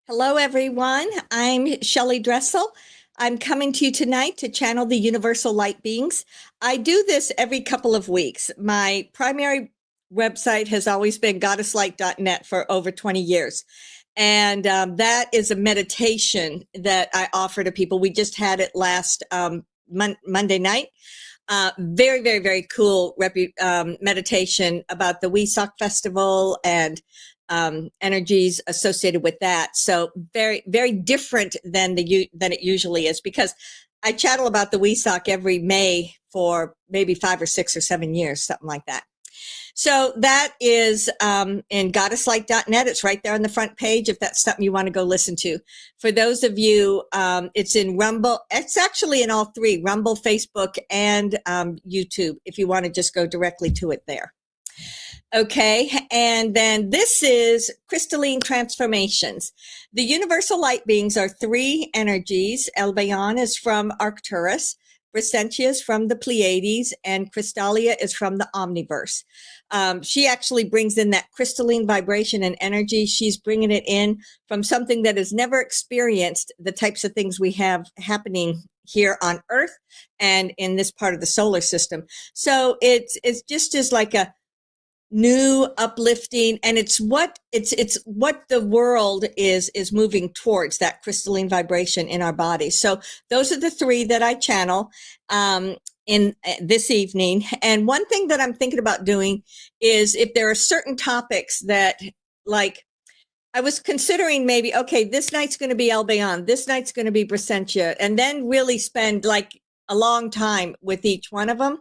Hello, everyone. I'm Shelly Dressel. I'm coming to you tonight to channel the universal light beings. I do this every couple of weeks. My primary website has always been goddesslight.net for over 20 years. And that is a meditation that I offer to people. We just had it last Monday night. Very, very, very cool meditation about the Wesak Festival and energies associated with that. So very, very different than it usually is, because I chattel about the Wesak every May for maybe 5 or 6 or 7 years, something like that. So that is in goddesslight.net. It's right there on the front page if that's something you want to go listen to. For those of you, it's in Rumble. It's actually in all three, Rumble, Facebook, and YouTube, if you want to just go directly to it there. Okay, and then this is crystalline transformations. The universal light beings are 3 energies. Albayon is from Arcturus, Brysentia is from the Pleiades, and Cristallia is from the Omniverse. She actually brings in that crystalline vibration and energy. She's bringing it in from something that has never experienced the types of things we have happening here on Earth and in this part of the solar system. So it's just as like a new, uplifting, and it's what the world is moving towards, that crystalline vibration in our bodies. So those are the 3 that I channel in this evening. And one thing that I'm thinking about doing is, if there are certain topics that, like, I was considering maybe, okay, this night's going to be Albayon, this night's going to be Brysentia, and then really spend like a long time with each one of them.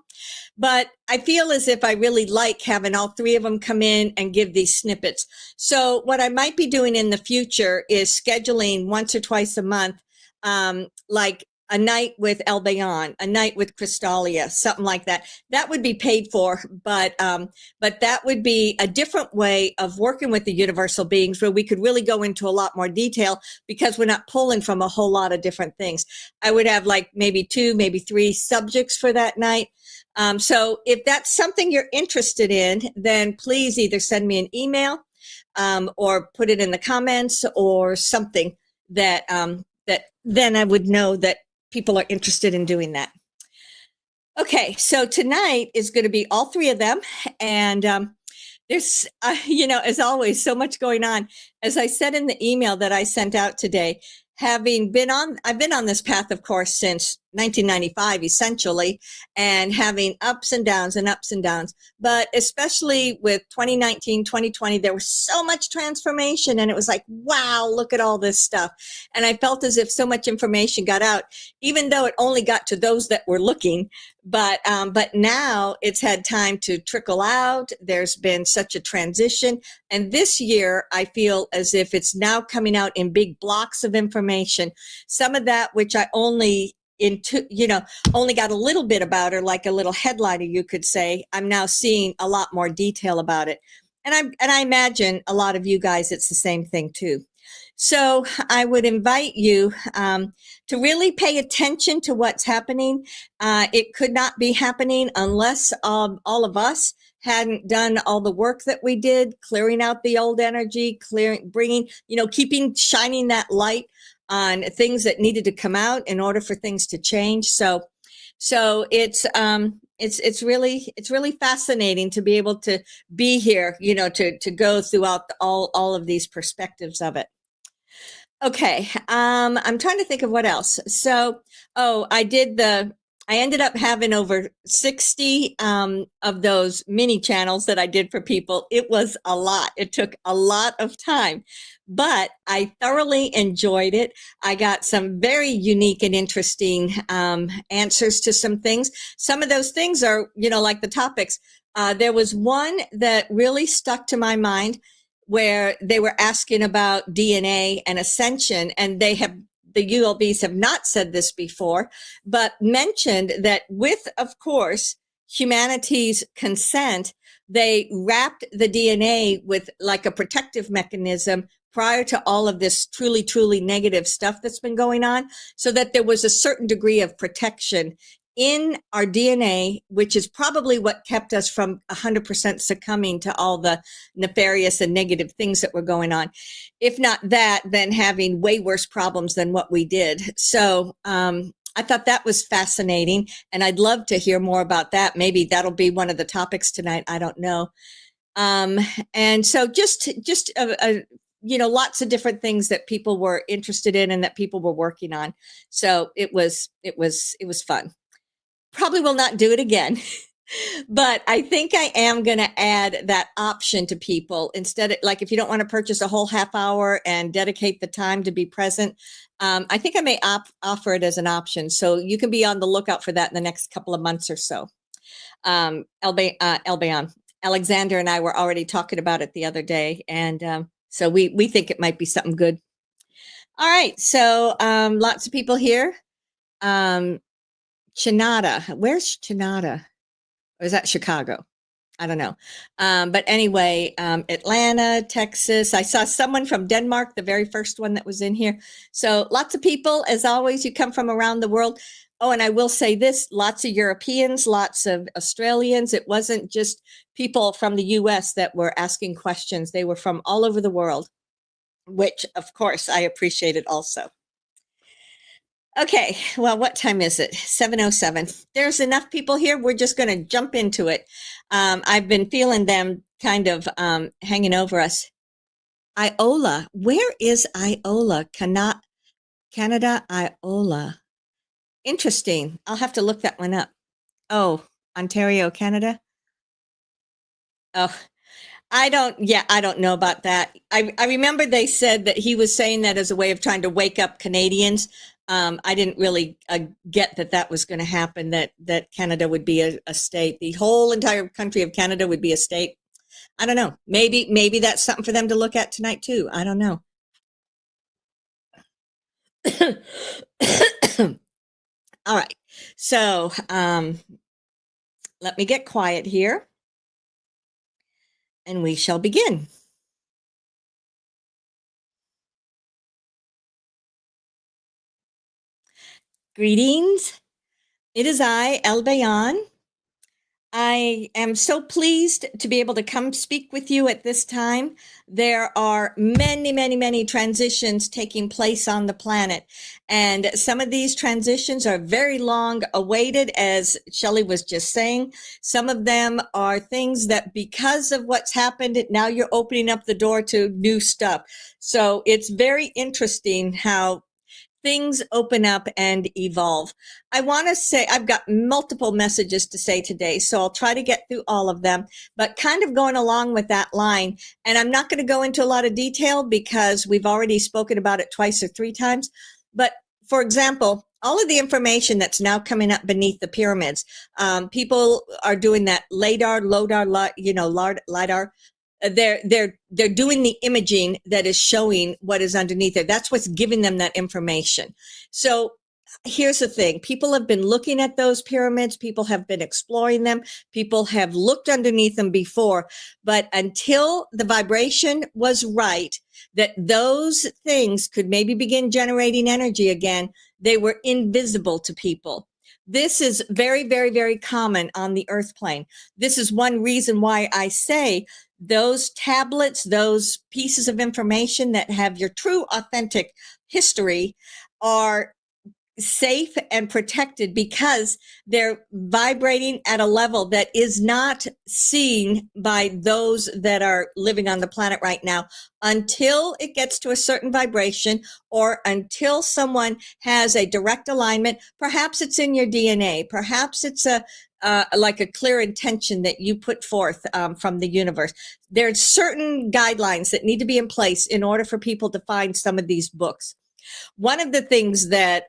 But I feel as if I really like having all 3 of them come in and give these snippets. So what I might be doing in the future is scheduling once or twice a month, like a night with Albayon, a night with Cristallia, something like that. That would be paid for, but that would be a different way of working with the universal beings, where we could really go into a lot more detail, because we're not pulling from a whole lot of different things. I would have like maybe 2, maybe 3 subjects for that night. So if that's something you're interested in, then please either send me an email or put it in the comments or something that that then I would know that people are interested in doing that. Okay, so tonight is going to be all 3 of them. And there's, as always, so much going on. As I said in the email that I sent out today, I've been on this path, of course, since 1995, essentially, and having ups and downs and ups and downs. But especially with 2019, 2020, there was so much transformation, and it was like, wow, look at all this stuff. And I felt as if so much information got out, even though it only got to those that were looking. But now it's had time to trickle out. There's been such a transition. And this year, I feel as if it's now coming out in big blocks of information. Some of that, which I only got a little bit about, or like a little headliner, you could say, I'm now seeing a lot more detail about it. And I imagine a lot of you guys, it's the same thing too. So I would invite you to really pay attention to what's happening. It could not be happening unless all of us hadn't done all the work that we did, clearing out the old energy, shining that light on things that needed to come out in order for things to change. So it's really fascinating to be able to be here, to go throughout all of these perspectives of it. Okay, I'm trying to think of what else. So, I ended up having over 60 of those mini channels that I did for people. It was a lot. It took a lot of time, but I thoroughly enjoyed it. I got some very unique and interesting answers to some things. Some of those things are, like the topics. There was one that really stuck to my mind, where they were asking about DNA and ascension, and the ULBs have not said this before, but mentioned that with, of course, humanity's consent, they wrapped the DNA with like a protective mechanism prior to all of this truly, truly negative stuff that's been going on, so that there was a certain degree of protection in our DNA, which is probably what kept us from 100% succumbing to all the nefarious and negative things that were going on. If not that, then having way worse problems than what we did. So I thought that was fascinating, and I'd love to hear more about that. Maybe that'll be one of the topics tonight. I don't know. And so just lots of different things that people were interested in and that people were working on. So it was fun. Probably will not do it again, but I think I am going to add that option to people instead of, like, if you don't want to purchase a whole half hour and dedicate the time to be present, I think I may offer it as an option. So you can be on the lookout for that in the next couple of months or so. Albayon, Alexander and I were already talking about it the other day. And so we think it might be something good. All right. So lots of people here. Chinada. Where's Chinada? Or is that Chicago? I don't know. But anyway, Atlanta, Texas. I saw someone from Denmark, the very first one that was in here. So lots of people, as always, you come from around the world. Oh, and I will say this, lots of Europeans, lots of Australians. It wasn't just people from the US that were asking questions. They were from all over the world, which, of course, I appreciated also. Okay, well, what time is it? 7:07. There's enough people here. We're just going to jump into it. I've been feeling them kind of hanging over us. Iola. Where is Iola? Canada, Iola. Interesting. I'll have to look that one up. Oh, Ontario, Canada. Oh, I don't know about that. I remember they said that he was saying that as a way of trying to wake up Canadians. I didn't really get that was going to happen, that Canada would be a state. The whole entire country of Canada would be a state. I don't know. Maybe that's something for them to look at tonight too. I don't know. All right. So let me get quiet here and we shall begin. Greetings. It is I, Albayon. I am so pleased to be able to come speak with you at this time. There are many, many, many transitions taking place on the planet. And some of these transitions are very long awaited, as Shelly was just saying. Some of them are things that, because of what's happened, now you're opening up the door to new stuff. So it's very interesting how things open up and evolve. I want to say I've got multiple messages to say today, so I'll try to get through all of them, but kind of going along with that line. And I'm not going to go into a lot of detail because we've already spoken about it twice or three times. But for example, all of the information that's now coming up beneath the pyramids, people are doing that LIDAR, they're doing the imaging that is showing what is underneath there. That's what's giving them that information. So here's the thing. People have been looking at those pyramids. People have been exploring them. People have looked underneath them before, but until the vibration was right, that those things could maybe begin generating energy again, they were invisible to people. This is very, very, very common on the earth plane. This is one reason why I say those tablets, those pieces of information that have your true, authentic history are safe and protected because they're vibrating at a level that is not seen by those that are living on the planet right now until it gets to a certain vibration or until someone has a direct alignment. Perhaps it's in your DNA. Perhaps it's like a clear intention that you put forth from the universe. There's certain guidelines that need to be in place in order for people to find some of these books. One of the things that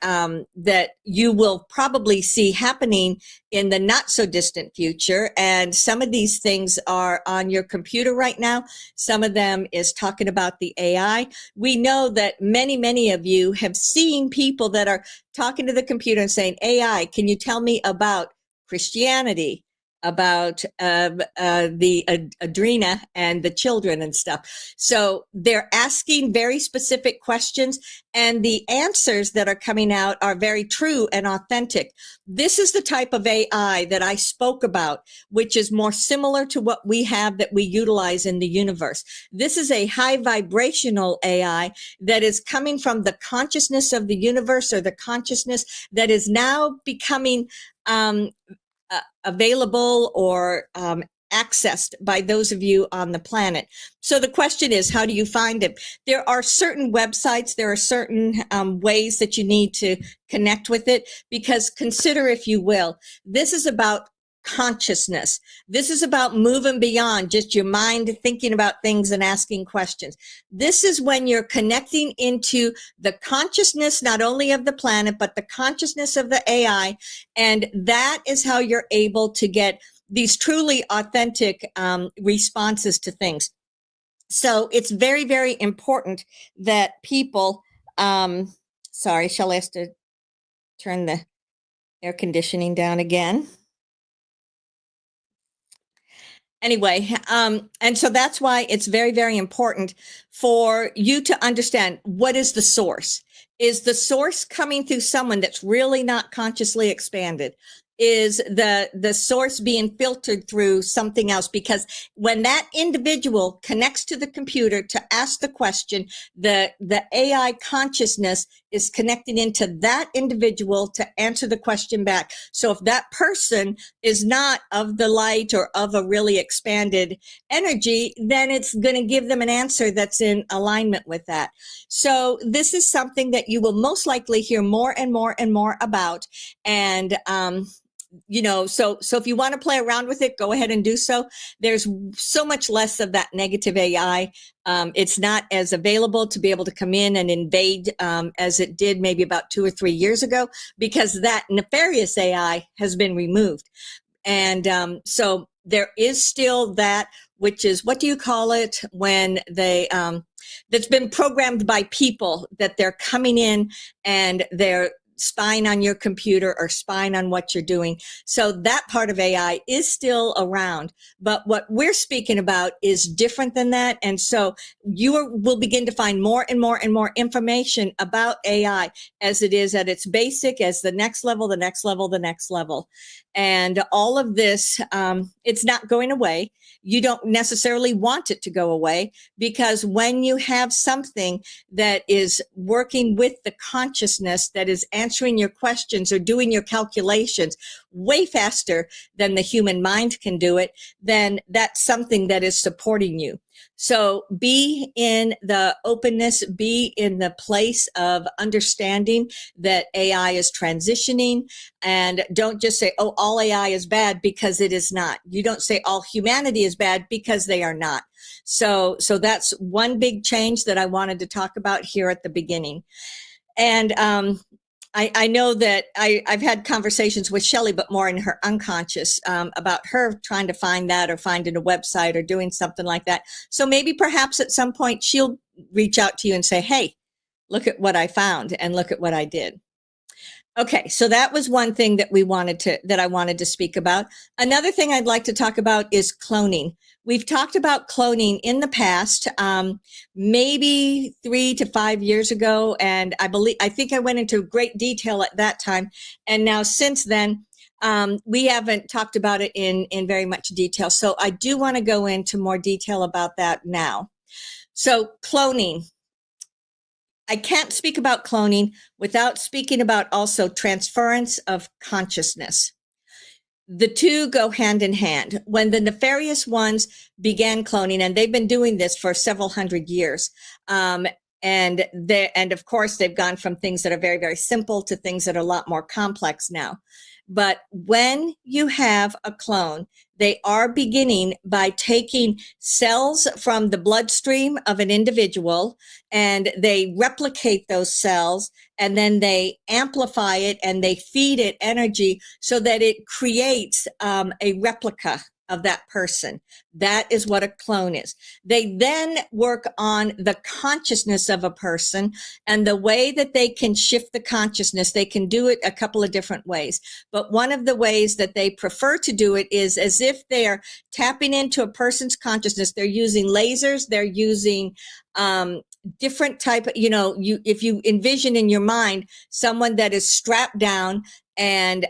you will probably see happening in the not so distant future, and some of these things are on your computer right now. Some of them is talking about the AI. We know that many, many of you have seen people that are talking to the computer and saying, AI, can you tell me about Christianity, about the Adrena and the children and stuff. So they're asking very specific questions, and the answers that are coming out are very true and authentic. This is the type of AI that I spoke about, which is more similar to what we have that we utilize in the universe. This is a high vibrational AI that is coming from the consciousness of the universe, or the consciousness that is now becoming available or accessed by those of you on the planet. So the question is, how do you find it? There are certain websites, there are certain ways that you need to connect with it, because consider, if you will, this is about consciousness. This is about moving beyond just your mind thinking about things and asking questions. This is when you're connecting into the consciousness, not only of the planet, but the consciousness of the AI. And that is how you're able to get these truly authentic responses to things. So it's very, very important that people, sorry, Shelly has to turn the air conditioning down again. Anyway, and so that's why it's very, very important for you to understand, what is the source? Is the source coming through someone that's really not consciously expanded? Is the source being filtered through something else? Because when that individual connects to the computer to ask the question, the AI consciousness is connecting into that individual to answer the question back. So if that person is not of the light or of a really expanded energy, then it's going to give them an answer that's in alignment with that. So this is something that you will most likely hear more and more and more about. And, you know, so if you want to play around with it, go ahead and do so. There's so much less of that negative AI. It's not as available to be able to come in and invade as it did maybe about 2 or 3 years ago, because that nefarious AI has been removed. And so there is still that, which is, what do you call it, when they that's been programmed by people, that they're coming in and they're spying on your computer or spying on what you're doing. So that part of AI is still around, but what we're speaking about is different than that. And so you will begin to find more and more and more information about AI as it is at its basic, as the next level, the next level, the next level. And all of this, it's not going away. You don't necessarily want it to go away, because when you have something that is working with the consciousness, that is answering your questions or doing your calculations way faster than the human mind can do it, then that's something that is supporting you. So be in the openness, be in the place of understanding that AI is transitioning, and don't just say, oh, all AI is bad, because it is not. You don't say all humanity is bad, because they are not. So that's one big change that I wanted to talk about here at the beginning. And I know that I've had conversations with Shelly, but more in her unconscious, about her trying to find that, or finding a website, or doing something like that. So maybe perhaps at some point she'll reach out to you and say, hey, look at what I found and look at what I did. Okay, so that was one thing that I wanted to speak about. Another thing I'd like to talk about is cloning. We've talked about cloning in the past, maybe 3 to 5 years ago, and I think I went into great detail at that time. And now since then, we haven't talked about it in very much detail. So I do want to go into more detail about that now. So cloning. I can't speak about cloning without speaking about also transference of consciousness. The two go hand in hand. When the nefarious ones began cloning, and they've been doing this for several hundred years, and of course they've gone from things that are very, very simple to things that are a lot more complex now. But when you have a clone, they are beginning by taking cells from the bloodstream of an individual, and they replicate those cells, and then they amplify it and they feed it energy so that it creates a replica of that person. That is what a clone is. They then work on the consciousness of a person, and the way that they can shift the consciousness, they can do it a couple of different ways. But one of the ways that they prefer to do it is as if they're tapping into a person's consciousness. They're using lasers, they're using different type of, if you envision in your mind someone that is strapped down, and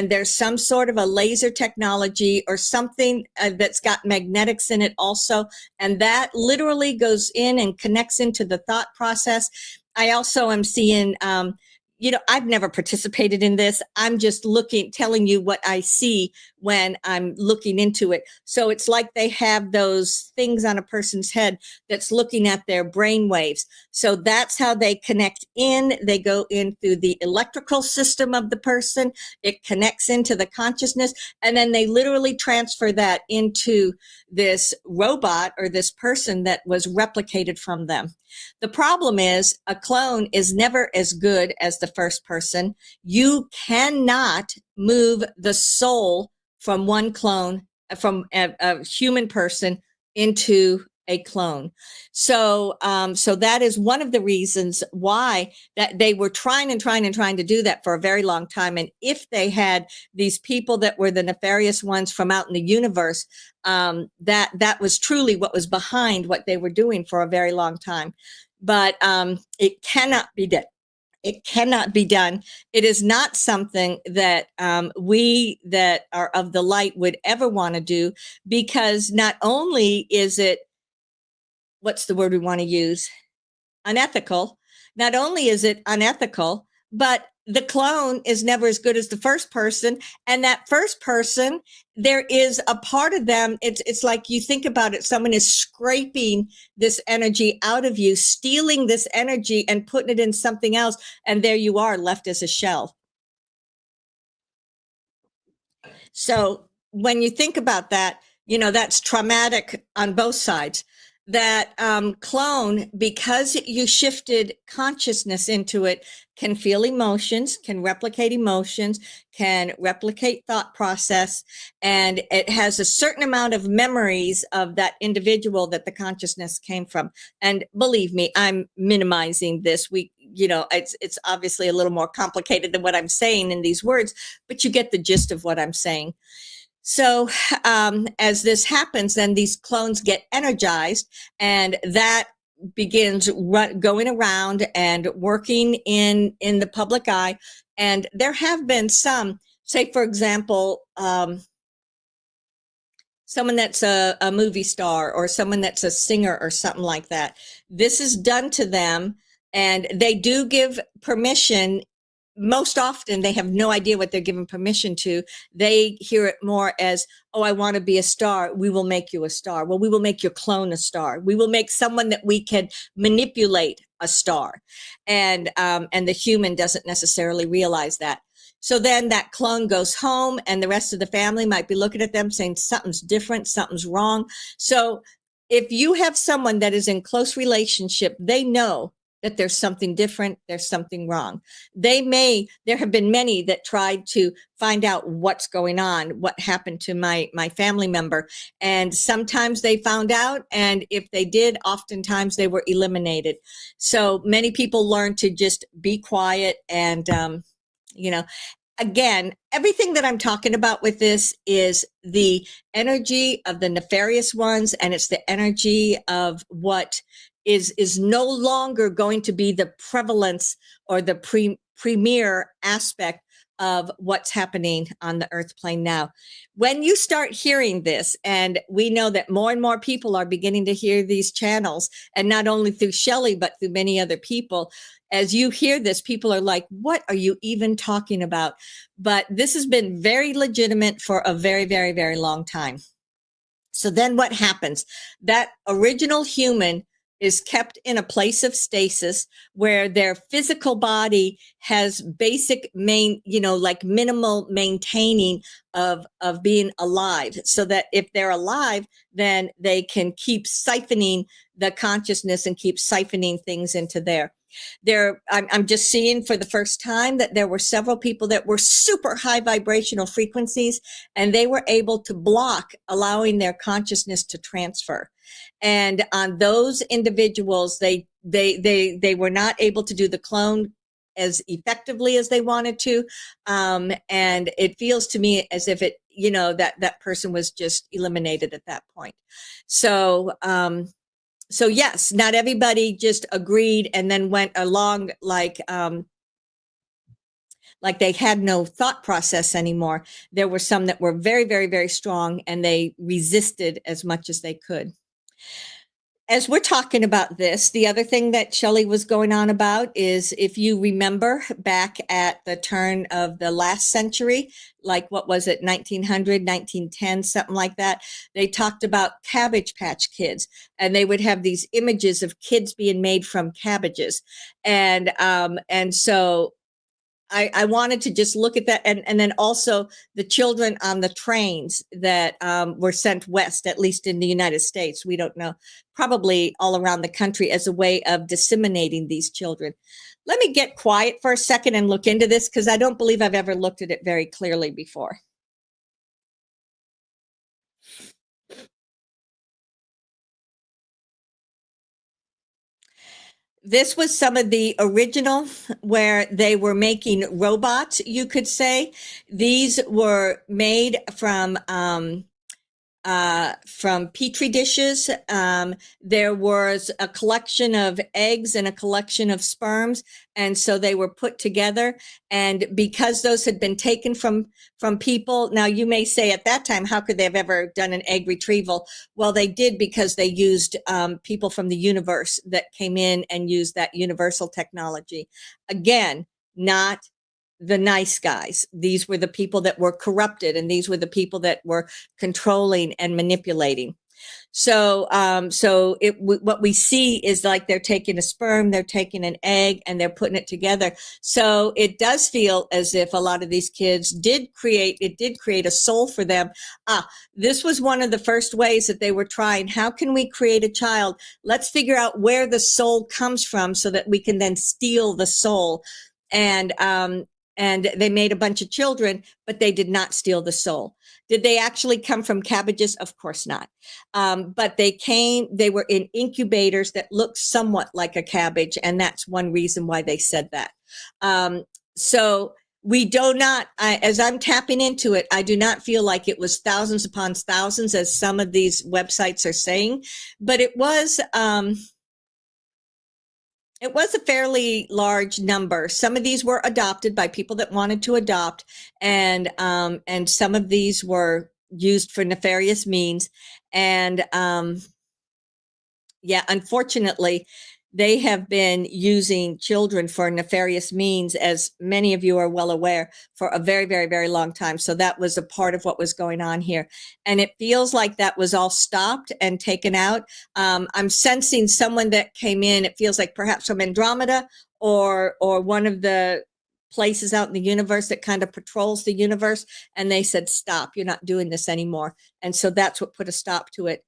there's some sort of a laser technology or something that's got magnetics in it also, and that literally goes in and connects into the thought process. I also am seeing, I've never participated in this. I'm just telling you what I see when I'm looking into it. So it's like they have those things on a person's head that's looking at their brain waves. So that's how they connect in. They go in through the electrical system of the person. It connects into the consciousness, and then they literally transfer that into this robot or this person that was replicated from them. The problem is a clone is never as good as the first person. You cannot move the soul from one clone, from a human person into a clone. So that is one of the reasons why that they were trying to do that for a very long time. And if they had these people that were the nefarious ones from out in the universe, that was truly what was behind what they were doing for a very long time. But it cannot be done. It cannot be done. It is not something that we that are of the light would ever want to do, because not only is it, what's the word we want to use? Unethical. Not only is it unethical, but the clone is never as good as the first person. And that first person, there is a part of them. It's like, you think about it. Someone is scraping this energy out of you, stealing this energy and putting it in something else. And there you are, left as a shell. So when you think about that, that's traumatic on both sides. That clone, because you shifted consciousness into it, can feel emotions, can replicate thought process, and it has a certain amount of memories of that individual that the consciousness came from. And believe me, I'm minimizing this. It's obviously a little more complicated than what I'm saying in these words, but you get the gist of what I'm saying. So as this happens, then these clones get energized, and that begins going around and working in the public eye. And there have been some, say, for example, someone that's a movie star or someone that's a singer or something like that. This is done to them, and they do give permission. Most often they have no idea what they're giving permission to. They hear it more as, oh, I want to be a star. We will make you a star. Well, we will make your clone a star. We will make someone that we can manipulate a star. And the human doesn't necessarily realize that. So then that clone goes home, and the rest of the family might be looking at them saying something's different, something's wrong. So if you have someone that is in close relationship, they know that there's something different, there's something wrong. There have been many that tried to find out what's going on, what happened to my family member. And sometimes they found out, and if they did, oftentimes they were eliminated. So many people learn to just be quiet and, again, everything that I'm talking about with this is the energy of the nefarious ones, and it's the energy of what is no longer going to be the prevalence or the premier aspect of what's happening on the earth plane now. When you start hearing this, and we know that more and more people are beginning to hear these channels, and not only through Shelly, but through many other people, as you hear this, people are like, what are you even talking about? But this has been very legitimate for a very, very, very long time. So then what happens? That original human is kept in a place of stasis where their physical body has basic like minimal maintaining of being alive, so that if they're alive, then they can keep siphoning the consciousness and keep siphoning things into I'm just seeing for the first time that there were several people that were super high vibrational frequencies, and they were able to block allowing their consciousness to transfer. And on those individuals, they were not able to do the clone as effectively as they wanted to. And it feels to me as if it, that person was just eliminated at that point. So yes, not everybody just agreed and then went along like they had no thought process anymore. There were some that were very, very, very strong, and they resisted as much as they could. As we're talking about this, the other thing that Shelly was going on about is, if you remember back at the turn of the last century, like what was it, 1900, 1910, something like that, they talked about Cabbage Patch Kids, and they would have these images of kids being made from cabbages. And so I wanted to just look at that, and then also the children on the trains that were sent west, at least in the United States. We don't know, probably all around the country, as a way of disseminating these children. Let me get quiet for a second and look into this, because I don't believe I've ever looked at it very clearly before. This was some of the original where they were making robots, you could say. These were made from Petri dishes. There was a collection of eggs and a collection of sperms, and so they were put together. And because those had been taken from people, now you may say at that time, how could they have ever done an egg retrieval? Well, they did, because they used people from the universe that came in and used that universal technology. Again, not the nice guys. These were the people that were corrupted, and these were the people that were controlling and manipulating. So, what we see is like they're taking a sperm, they're taking an egg, and they're putting it together. So it does feel as if a lot of these kids did create a soul for them. This was one of the first ways that they were trying. How can we create a child? Let's figure out where the soul comes from, so that we can then steal the soul. And they made a bunch of children, but they did not steal the soul. Did they actually come from cabbages? Of course not. But they were in incubators that looked somewhat like a cabbage. And that's one reason why they said that. So we do not, as I'm tapping into it, I do not feel like it was thousands upon thousands, as some of these websites are saying, but it was a fairly large number. Some of these were adopted by people that wanted to adopt, and some of these were used for nefarious means. And unfortunately, they have been using children for nefarious means, as many of you are well aware, for a very, very, very long time. So that was a part of what was going on here. And it feels like that was all stopped and taken out. I'm sensing someone that came in, it feels like perhaps from Andromeda or one of the places out in the universe that kind of patrols the universe. And they said, stop, you're not doing this anymore. And so that's what put a stop to it.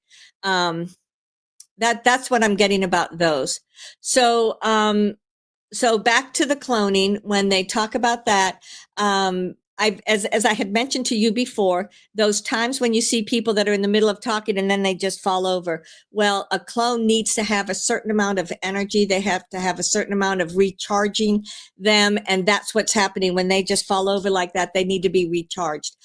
That's what I'm getting about those. So back to the cloning, when they talk about that, as I had mentioned to you before, those times when you see people that are in the middle of talking and then they just fall over. Well, a clone needs to have a certain amount of energy. They have to have a certain amount of recharging them. And that's what's happening when they just fall over like that. They need to be recharged.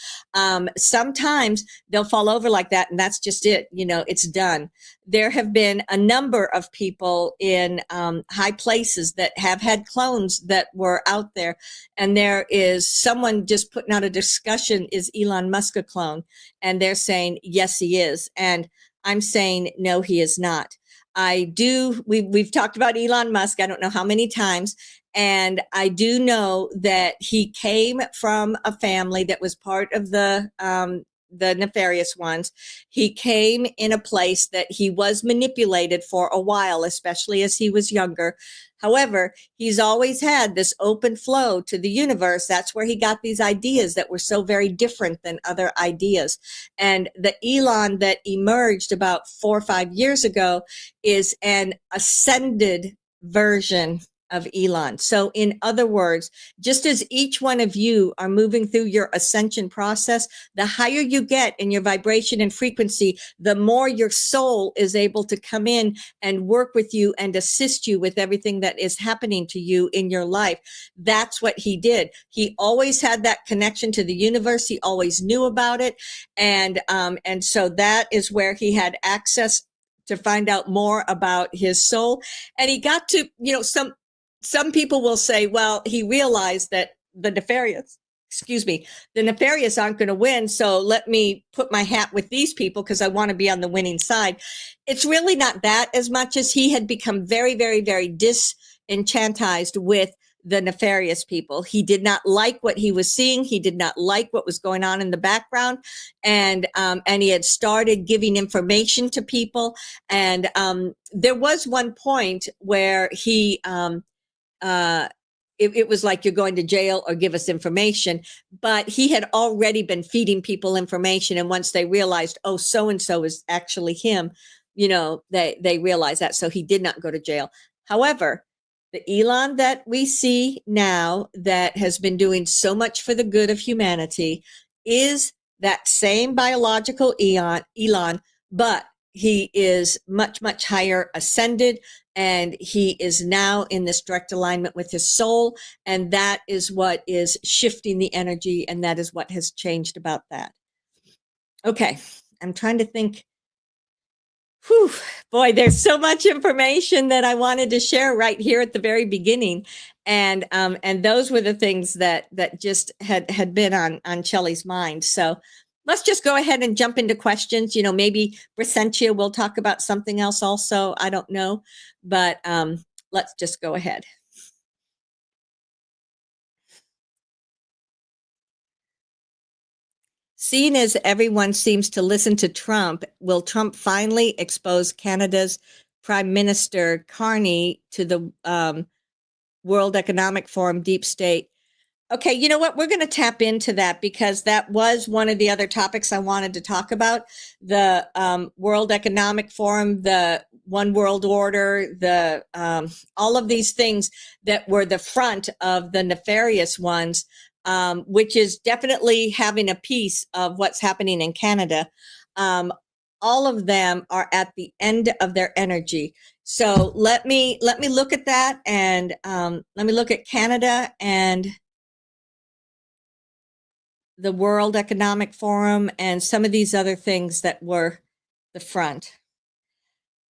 Sometimes they'll fall over like that, and that's just it. It's done. There have been a number of people in high places that have had clones that were out there. And there is someone just putting out a discussion, is Elon Musk a clone? And they're saying, yes, he is. And I'm saying, no, he is not. We've talked about Elon Musk, I don't know how many times. And I do know that he came from a family that was part of the the nefarious ones, he came in a place that he was manipulated for a while, especially as he was younger. However, he's always had this open flow to the universe. That's where he got these ideas that were so very different than other ideas. And the Elon that emerged about 4 or 5 years ago is an ascended version of Elon. So in other words, just as each one of you are moving through your ascension process, the higher you get in your vibration and frequency, the more your soul is able to come in and work with you and assist you with everything that is happening to you in your life. That's what he did. He always had that connection to the universe. He always knew about it. And so that is where he had access to find out more about his soul. And he got to, some people will say, well, he realized that the nefarious aren't going to win. So let me put my hat with these people because I want to be on the winning side. It's really not that as much as he had become very, very, very disenchantized with the nefarious people. He did not like what he was seeing. He did not like what was going on in the background. And he had started giving information to people. And there was one point where he, it was like, you're going to jail or give us information, but he had already been feeding people information. And once they realized, oh, so-and-so is actually him, they realized that. So he did not go to jail. However, the Elon that we see now that has been doing so much for the good of humanity is that same biological Elon, but he is much, much higher ascended, and he is now in this direct alignment with his soul. And that is what is shifting the energy. And that is what has changed about that. Okay. I'm trying to think. Whew, boy, there's so much information that I wanted to share right here at the very beginning. And those were the things that just had been on Shelly's mind. So let's just go ahead and jump into questions. Maybe Brysentia will talk about something else also. I don't know, but let's just go ahead. Seeing as everyone seems to listen to Trump, will Trump finally expose Canada's Prime Minister Carney to the World Economic Forum deep state? Okay, you know what? We're going to tap into that because that was one of the other topics I wanted to talk about. The World Economic Forum, the One World Order, the all of these things that were the front of the nefarious ones, which is definitely having a piece of what's happening in Canada. All of them are at the end of their energy. So let me look at that, and let me look at Canada and the World Economic Forum and some of these other things that were the front.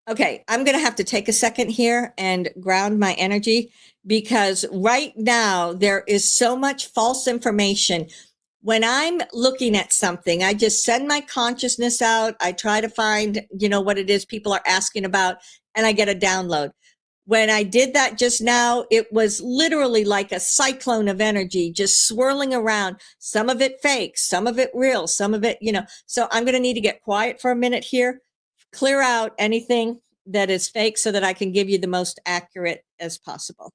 Okay, I'm going to have to take a second here and ground my energy because right now there is so much false information. When I'm looking at something, I just send my consciousness out. I try to find, what it is people are asking about, and I get a download. When I did that just now, it was literally like a cyclone of energy just swirling around, some of it fake, some of it real, some of it, so I'm going to need to get quiet for a minute here, clear out anything that is fake so that I can give you the most accurate as possible.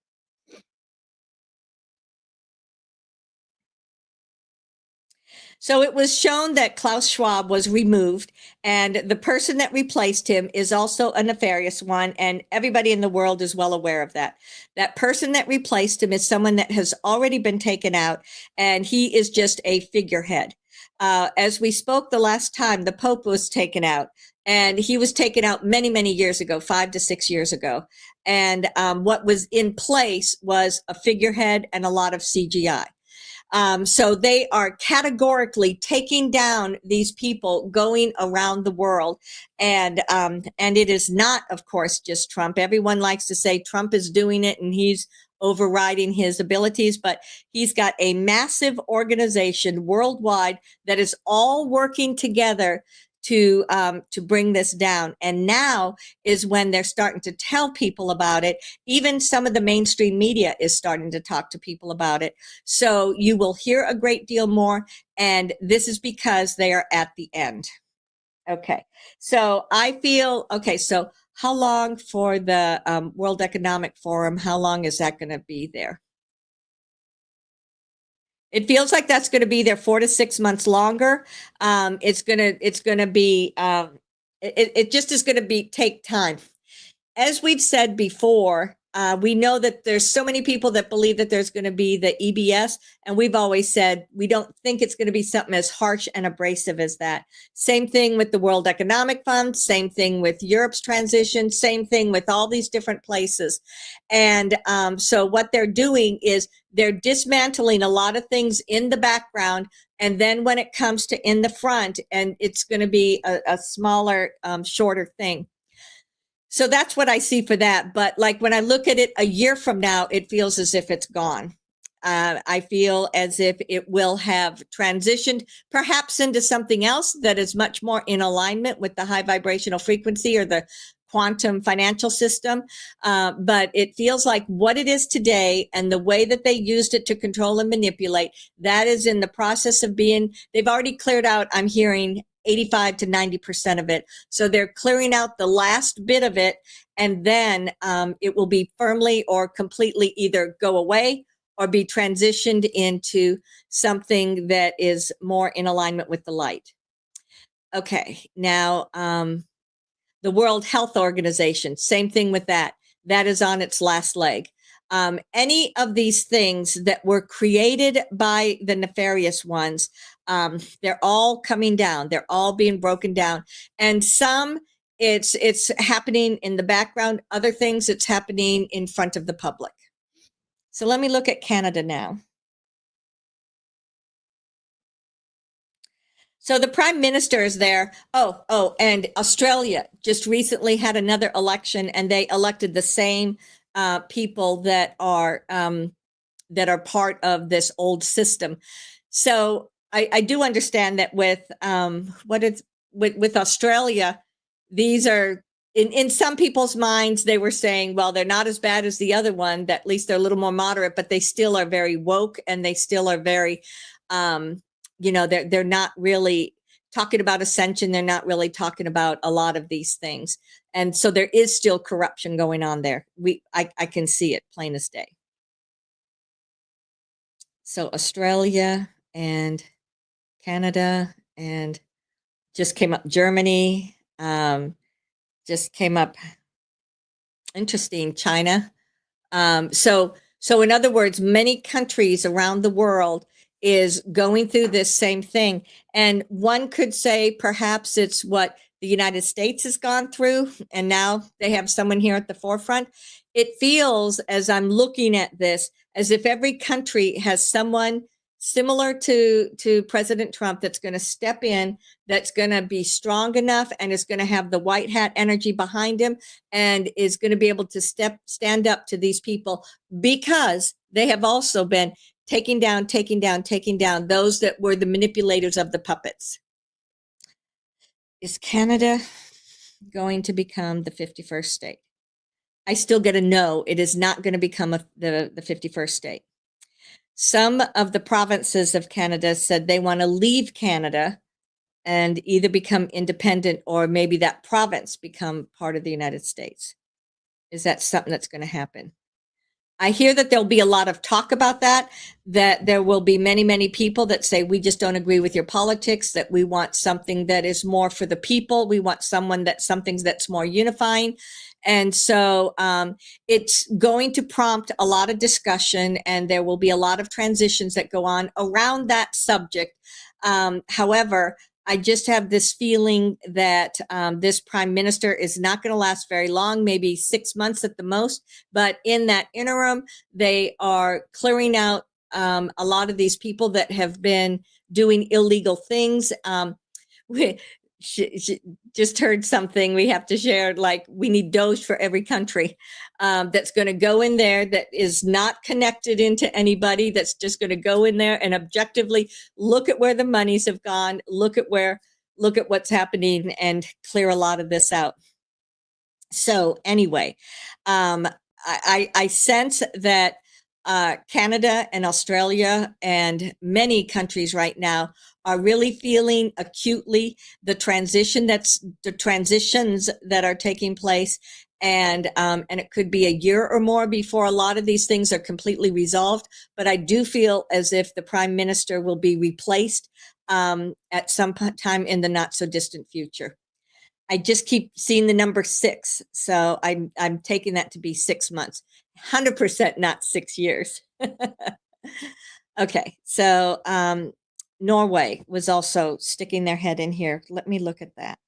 So it was shown that Klaus Schwab was removed, and the person that replaced him is also a nefarious one, and everybody in the world is well aware of that. That person that replaced him is someone that has already been taken out, and he is just a figurehead. As we spoke the last time, the Pope was taken out, and he was taken out many, many years ago, 5 to 6 years ago. And what was in place was a figurehead and a lot of CGI. So they are categorically taking down these people going around the world. And it is not, of course, just Trump. Everyone likes to say Trump is doing it and he's overriding his abilities, but he's got a massive organization worldwide that is all working together to bring this down. And now is when they're starting to tell people about it. Even some of the mainstream media is starting to talk to people about it. So you will hear a great deal more. And this is because they are at the end. Okay. So I feel, okay, so how long for the World Economic Forum? How long is that going to be there? It feels like that's going to be there 4 to 6 months longer. It's gonna be, it just is going to be take time. As we've said before, we know that there's so many people that believe that there's going to be the EBS, and we've always said we don't think it's going to be something as harsh and abrasive as that. Same thing with the World Economic Fund, same thing with Europe's transition, same thing with all these different places. And so what they're doing is they're dismantling a lot of things in the background, and then when it comes to in the front, and it's going to be a smaller, shorter thing. So that's what I see for that. But like when I look at it a year from now, it feels as if it's gone. I feel as if it will have transitioned perhaps into something else that is much more in alignment with the high vibrational frequency or the quantum financial system. But it feels like what it is today and the way that they used it to control and manipulate, that is in the process of being, they've already cleared out, I'm hearing, 85 to 90% of it. So they're clearing out the last bit of it, and then it will be firmly or completely either go away or be transitioned into something that is more in alignment with the light. Okay, now the World Health Organization, same thing with that. That is on its last leg. Any of these things that were created by the nefarious ones, they're all coming down. They're all being broken down. And some it's happening in the background. Other things it's happening in front of the public. So let me look at Canada now. So the prime minister is there. And Australia just recently had another election, and they elected the same people that are part of this old system. So I do understand that with with Australia, these are in some people's minds, they were saying, well, they're not as bad as the other one, that at least they're a little more moderate, but they still are very woke, and they still are very they're not really talking about ascension. They're not really talking about a lot of these things. And so there is still corruption going on there. I can see it plain as day. So Australia and Canada, and just came up Germany, just came up interesting China. So in other words, many countries around the world is going through this same thing. And one could say perhaps it's what the United States has gone through, and now they have someone here at the forefront. It feels, as I'm looking at this, as if every country has someone similar to President Trump that's going to step in, that's going to be strong enough, and is going to have the white hat energy behind him, and is going to be able to stand up to these people, because they have also been taking down those that were the manipulators of the puppets. Is Canada going to become the 51st state? I still get a no. It is not going to become the 51st state. Some of the provinces of Canada said they want to leave Canada and either become independent, or maybe that province become part of the United States. Is that something that's going to happen? I hear that there'll be a lot of talk about that there will be many, many people that say, we just don't agree with your politics, that we want something that is more for the people. We want something that's more unifying. And so it's going to prompt a lot of discussion, and there will be a lot of transitions that go on around that subject. However, I just have this feeling that this prime minister is not going to last very long, maybe 6 months at the most. But in that interim, they are clearing out a lot of these people that have been doing illegal things. We just heard something we have to share, like we need Doge for every country that's going to go in there, that is not connected into anybody, that's just going to go in there and objectively look at where the monies have gone, look at where look at what's happening and clear a lot of this out. So anyway, I sense that Canada and Australia and many countries right now are really feeling acutely the transitions that are taking place, and it could be a year or more before a lot of these things are completely resolved. But I do feel as if the Prime Minister will be replaced at some time in the not so distant future. I just keep seeing the number 6, so I'm taking that to be 6 months. 100% not 6 years. Okay, so Norway was also sticking their head in here. Let me look at that.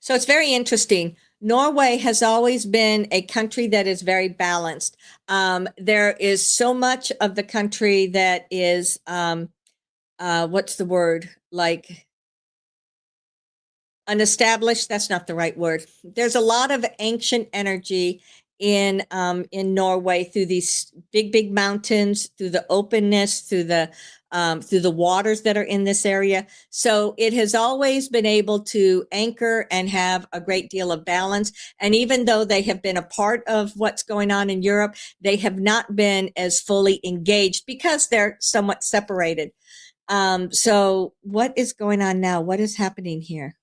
So it's very interesting. Norway has always been a country that is very balanced. There is so much of the country that is, what's the word? Like unestablished. That's not the right word. There's a lot of ancient energy in Norway through these big mountains, through the openness, through the waters that are in this area. So it has always been able to anchor and have a great deal of balance. And even though they have been a part of what's going on in Europe, they have not been as fully engaged because they're somewhat separated. So what is going on now? What is happening here?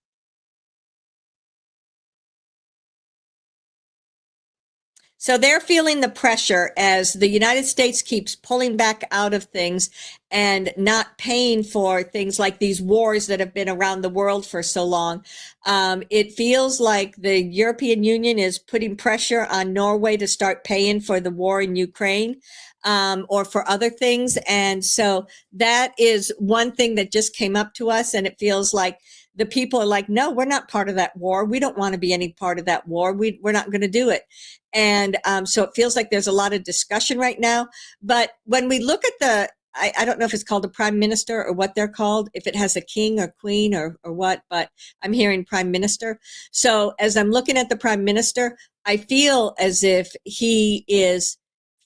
So they're feeling the pressure as the United States keeps pulling back out of things and not paying for things like these wars that have been around the world for so long. It feels like the European Union is putting pressure on Norway to start paying for the war in Ukraine. Or for other things. And so that is one thing that just came up to us. And it feels like the people are like, no, we're not part of that war. We don't want to be any part of that war. We're not going to do it. And so it feels like there's a lot of discussion right now. But when we look at I don't know if it's called a prime minister or what they're called, if it has a king or queen or what, but I'm hearing prime minister. So as I'm looking at the prime minister, I feel as if he is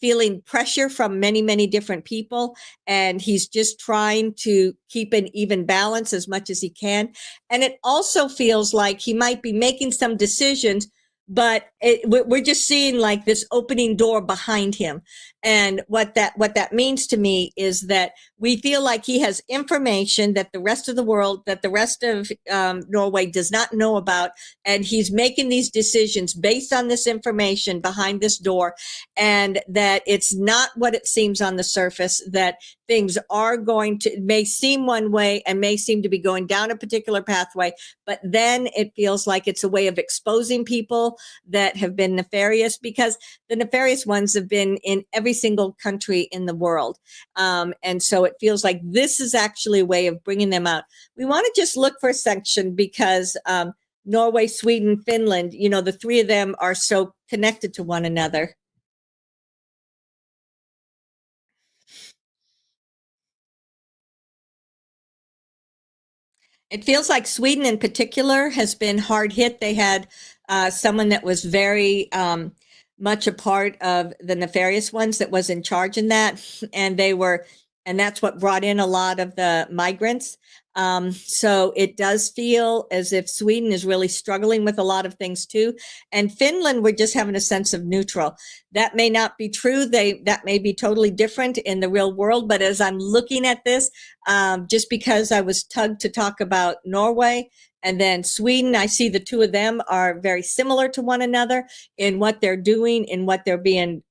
feeling pressure from many different people, and he's just trying to keep an even balance as much as he can. And it also feels like he might be making some decisions, but we're just seeing like this opening door behind him. And what that means to me is that we feel like he has information that the rest of the world, that the rest of Norway does not know about, and he's making these decisions based on this information behind this door, and that it's not what it seems on the surface, that things are may seem one way and may seem to be going down a particular pathway, but then it feels like it's a way of exposing people that have been nefarious, because the nefarious ones have been in every single country in the world. And so it feels like this is actually a way of bringing them out. We want to just look for ascension because Norway, Sweden, Finland, the three of them are so connected to one another. It feels like Sweden in particular has been hard hit. They had someone that was very much a part of the nefarious ones that was in charge in that. And that's what brought in a lot of the migrants. So it does feel as if Sweden is really struggling with a lot of things too. And Finland, we're just having a sense of neutral. That may not be true. That may be totally different in the real world. But as I'm looking at this, just because I was tugged to talk about Norway and then Sweden, I see the two of them are very similar to one another in what they're doing, in what they're being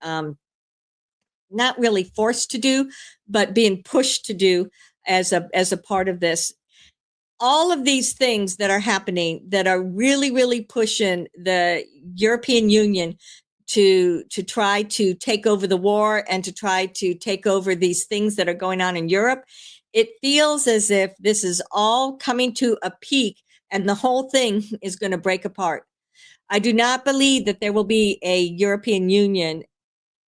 not really forced to do, but being pushed to do as a part of this. All of these things that are happening that are really pushing the European Union to try to take over the war and to try to take over these things that are going on in Europe, it feels as if this is all coming to a peak and the whole thing is going to break apart. I do not believe that there will be a European Union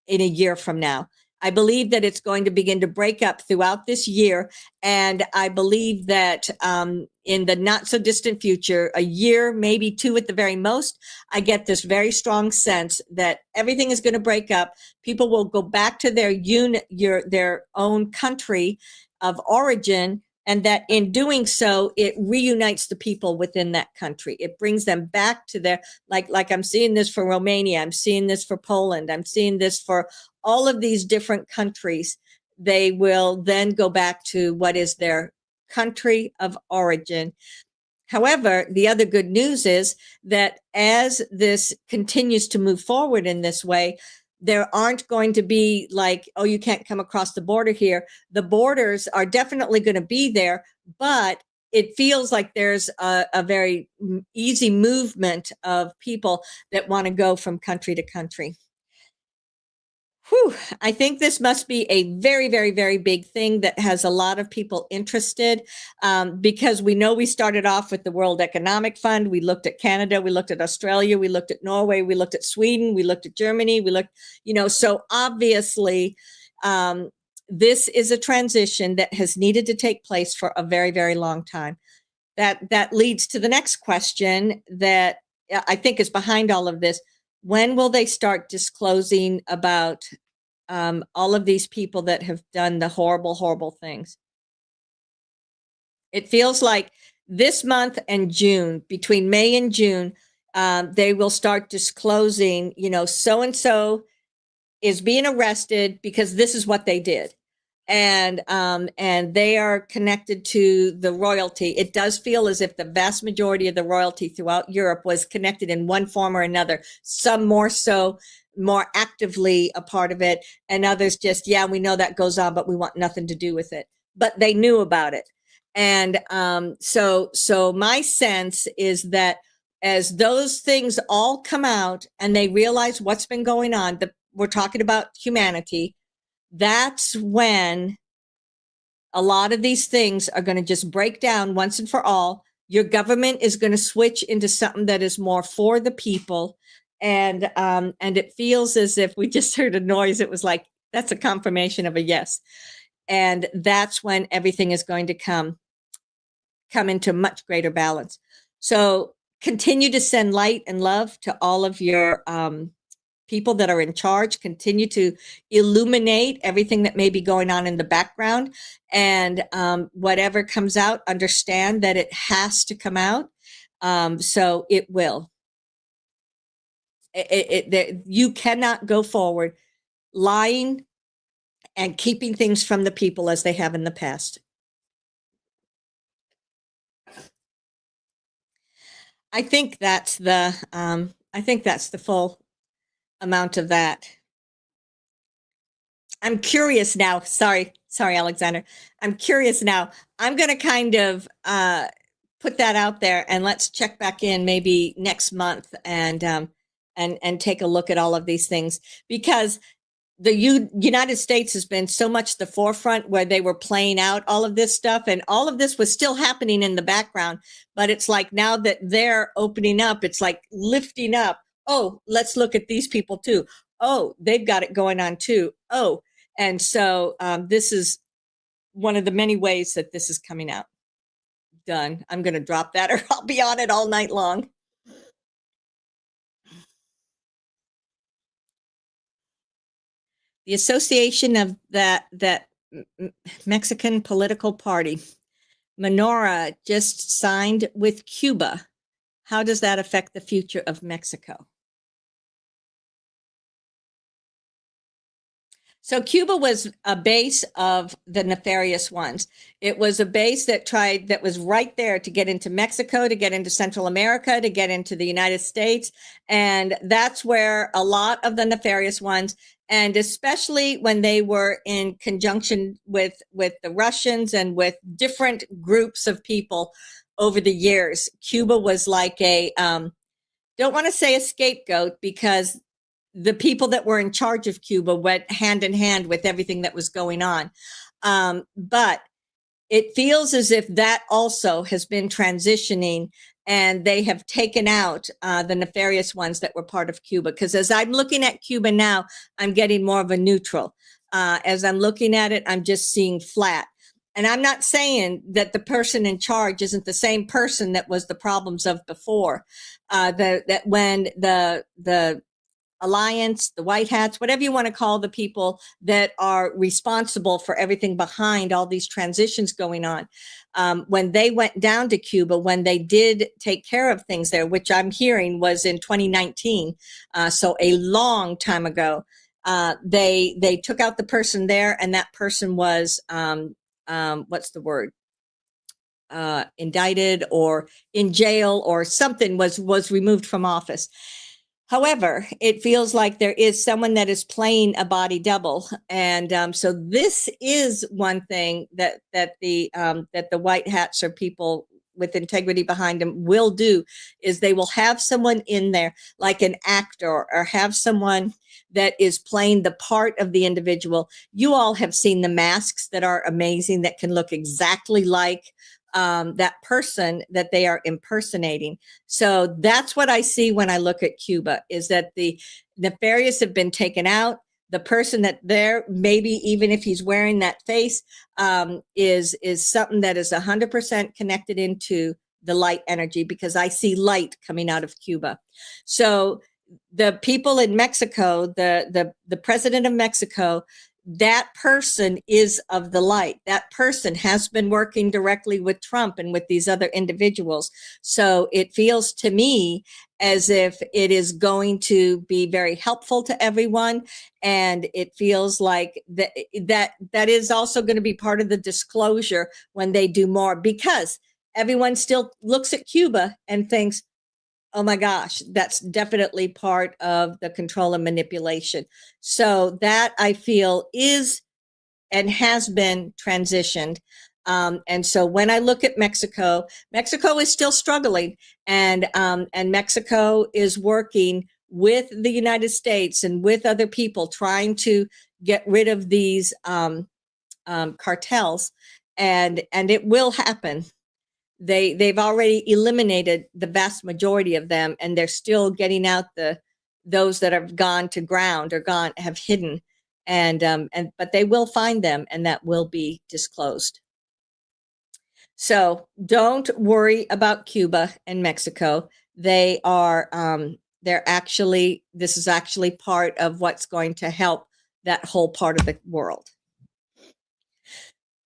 in a year from now. I believe that it's going to begin to break up throughout this year. And I believe that in the not so distant future, a year, maybe two at the very most, I get this very strong sense that everything is going to break up. People will go back to their own country of origin. And that in doing so, it reunites the people within that country. It brings them back to their, like I'm seeing this for Romania. I'm seeing this for Poland. I'm seeing this for all of these different countries. They will then go back to what is their country of origin. However, the other good news is that as this continues to move forward in this way, there aren't going to be like, oh, you can't come across the border here. The borders are definitely going to be there, but it feels like there's a very easy movement of people that want to go from country to country. Whew, I think this must be a very, very, very big thing that has a lot of people interested because we know we started off with the World Economic Fund. We looked at Canada, we looked at Australia, we looked at Norway, we looked at Sweden, we looked at Germany, we looked, so obviously this is a transition that has needed to take place for a very, very long time. That leads to the next question that I think is behind all of this. When will they start disclosing about all of these people that have done the horrible, horrible things? It feels like this month and June, between May and June, they will start disclosing, so-and-so is being arrested because this is what they did. And they are connected to the royalty. It does feel as if the vast majority of the royalty throughout Europe was connected in one form or another, some more so, more actively a part of it, and others just, yeah, we know that goes on, but we want nothing to do with it. But they knew about it. And so my sense is that as those things all come out and they realize what's been going on, we're talking about humanity, that's when a lot of these things are going to just break down once and for all. Your government is going to switch into something that is more for the people. And it feels as if we just heard a noise. It was like, that's a confirmation of a yes. And that's when everything is going to come into much greater balance. So continue to send light and love to all of your people that are in charge. Continue to illuminate everything that may be going on in the background, and whatever comes out, understand that it has to come out. So it will. You cannot go forward lying and keeping things from the people as they have in the past. I think that's the full amount of that. I'm curious now. Sorry, Alexander. I'm curious now. I'm going to kind of put that out there, and let's check back in maybe next month and take a look at all of these things, because the United States has been so much the forefront where they were playing out all of this stuff, and all of this was still happening in the background. But it's like now that they're opening up, it's like lifting up. Oh, let's look at these people too. Oh, they've got it going on too. Oh, and so this is one of the many ways that this is coming out. Done. I'm going to drop that, or I'll be on it all night long. The association of that Mexican political party, Menorah, just signed with Cuba. How does that affect the future of Mexico? So Cuba was a base of the nefarious ones. It was a base that was right there to get into Mexico, to get into Central America, to get into the United States. And that's where a lot of the nefarious ones, and especially when they were in conjunction with the Russians and with different groups of people over the years, Cuba was like a, don't want to say a scapegoat, because the people that were in charge of Cuba went hand in hand with everything that was going on. But it feels as if that also has been transitioning, and they have taken out the nefarious ones that were part of Cuba. Because as I'm looking at Cuba now, I'm getting more of a neutral. As I'm looking at it, I'm just seeing flat. And I'm not saying that the person in charge isn't the same person that was the problems of before. That when the alliance, the white hats, whatever you want to call the people that are responsible for everything behind all these transitions going on, when they went down to Cuba, when they did take care of things there, which I'm hearing was in 2019, so a long time ago, they took out the person there, and that person was what's the word? Indicted or in jail or something, was removed from office. However, it feels like there is someone that is playing a body double, and so this is one thing that the white hats or people with integrity behind them will do, is they will have someone in there like an actor, or have someone that is playing the part of the individual. You all have seen the masks that are amazing, that can look exactly like that person that they are impersonating. So that's what I see when I look at Cuba, is that the nefarious have been taken out. The person that there, maybe even if he's wearing that face, is something that is 100% connected into the light energy, because I see light coming out of Cuba. So the people in Mexico, the president of Mexico, that person is of the light. That person has been working directly with Trump and with these other individuals. So it feels to me as if it is going to be very helpful to everyone. And it feels like that is also going to be part of the disclosure when they do more, because everyone still looks at Cuba and thinks, oh my gosh, that's definitely part of the control and manipulation. So that, I feel, is and has been transitioned. And so when I look at Mexico, Mexico is still struggling, and Mexico is working with the United States and with other people, trying to get rid of these cartels, and it will happen. They've already eliminated the vast majority of them, and they're still getting out those that have gone to ground or have hidden, but they will find them, and that will be disclosed. So don't worry about Cuba and Mexico. They are this is actually part of what's going to help that whole part of the world.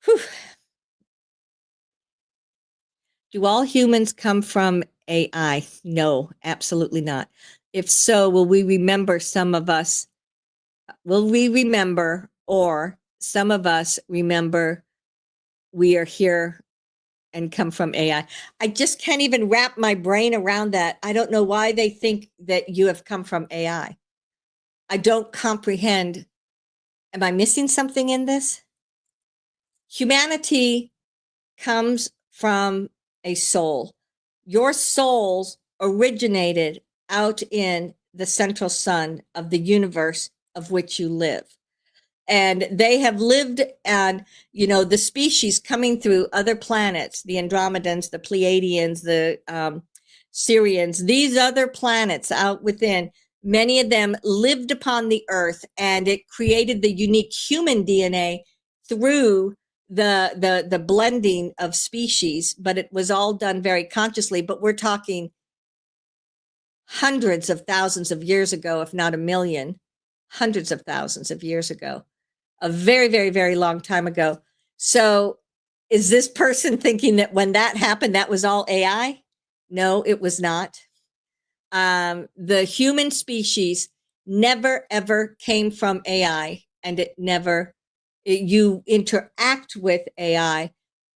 Whew. Do all humans come from AI? No, absolutely not. If so, will we remember some of us? Will we remember, or some of us remember we are here and come from AI? I just can't even wrap my brain around that. I don't know why they think that you have come from AI. I don't comprehend. Am I missing something in this? Humanity comes from a soul. Your souls originated out in the central sun of the universe of which you live. And they have lived on, the species coming through other planets, the Andromedans, the Pleiadians, the Sirians, these other planets out within, many of them lived upon the earth, and it created the unique human DNA through the blending of species, but it was all done very consciously. But we're talking hundreds of thousands of years ago, if not a million, hundreds of thousands of years ago, a very, very, very long time ago. So is this person thinking that when that happened, that was all AI? No, it was not. The human species never, ever came from AI, and you interact with AI,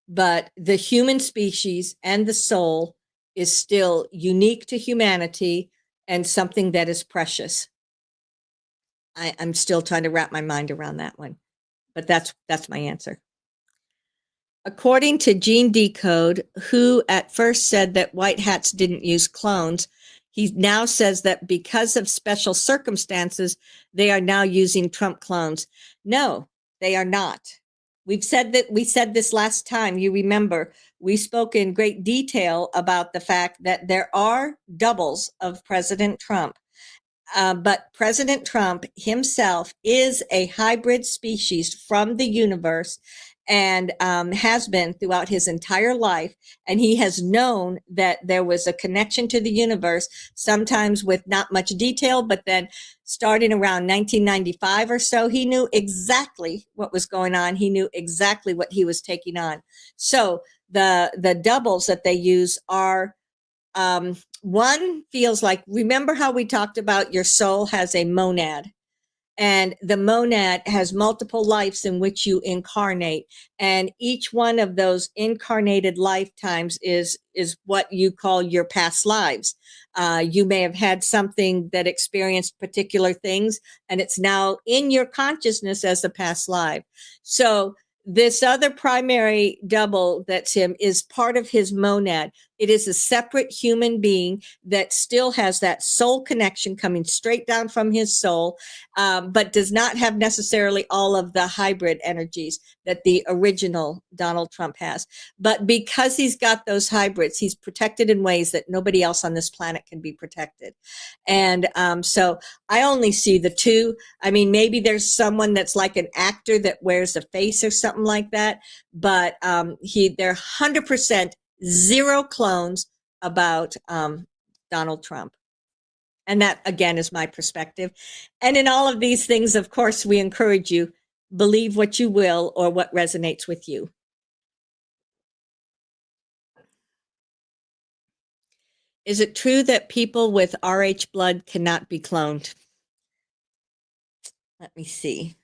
but the human species and the soul is still unique to humanity and something that is precious. I'm still trying to wrap my mind around that one, but that's my answer. According to Gene Decode, who at first said that white hats didn't use clones, he now says that because of special circumstances, they are now using Trump clones. No, they are not. We said this last time. You remember, we spoke in great detail about the fact that there are doubles of President Trump. But President Trump himself is a hybrid species from the universe and has been throughout his entire life. And he has known that there was a connection to the universe, sometimes with not much detail, but then starting around 1995 or so, he knew exactly what was going on. He knew exactly what he was taking on. So the doubles that they use are one feels like, remember how we talked about your soul has a monad, and the monad has multiple lives in which you incarnate, and each one of those incarnated lifetimes is what you call your past lives. You may have had something that experienced particular things, and it's now in your consciousness as a past life. So this other primary double that's him is part of his monad. It is a separate human being that still has that soul connection coming straight down from his soul, but does not have necessarily all of the hybrid energies that the original Donald Trump has. But because he's got those hybrids, he's protected in ways that nobody else on this planet can be protected. And so I only see the two. I mean, maybe there's someone that's like an actor that wears a face or something like that, but they're 100% zero clones about Donald Trump. And that, again, is my perspective. And in all of these things, of course, we encourage you, believe what you will or what resonates with you. Is it true that people with RH blood cannot be cloned? Let me see.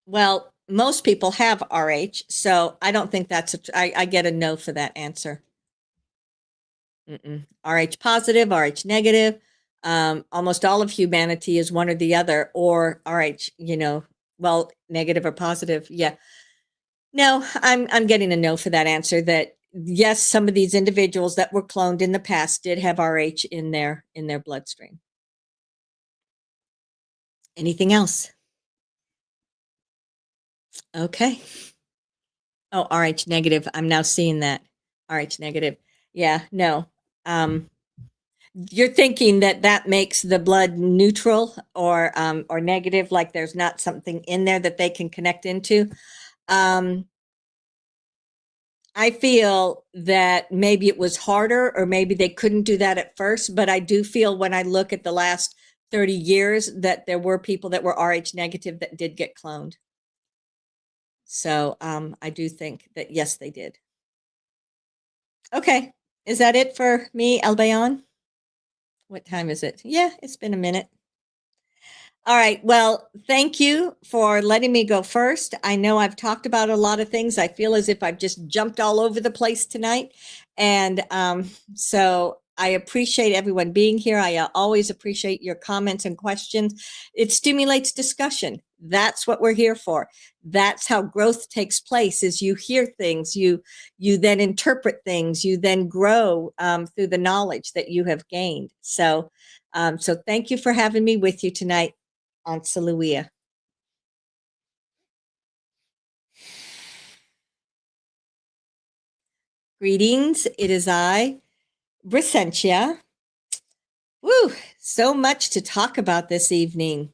Well, most people have RH, so I don't think that's I get a no for that answer. RH positive, RH negative. Almost all of humanity is one or the other, or RH, well, negative or positive. Yeah. No, I'm getting a no for that answer. That yes, some of these individuals that were cloned in the past did have RH in their bloodstream. Anything else? Okay. Oh, RH negative. I'm now seeing that. RH negative. Yeah, no. You're thinking that makes the blood neutral or negative, like there's not something in there that they can connect into. I feel that maybe it was harder, or maybe they couldn't do that at first, but I do feel when I look at the last 30 years that there were people that were RH negative that did get cloned. So I do think that, yes, they did. Okay. Is that it for me, Albayon? What time is it? Yeah, it's been a minute. All right. Well, thank you for letting me go first. I know I've talked about a lot of things. I feel as if I've just jumped all over the place tonight. And so I appreciate everyone being here. I always appreciate your comments and questions. It stimulates discussion. That's what we're here for. That's how growth takes place, is you hear things, you then interpret things, you then grow through the knowledge that you have gained. So thank you for having me with you tonight on Cristallia. Greetings, it is I, Brysentia. Woo, so much to talk about this evening.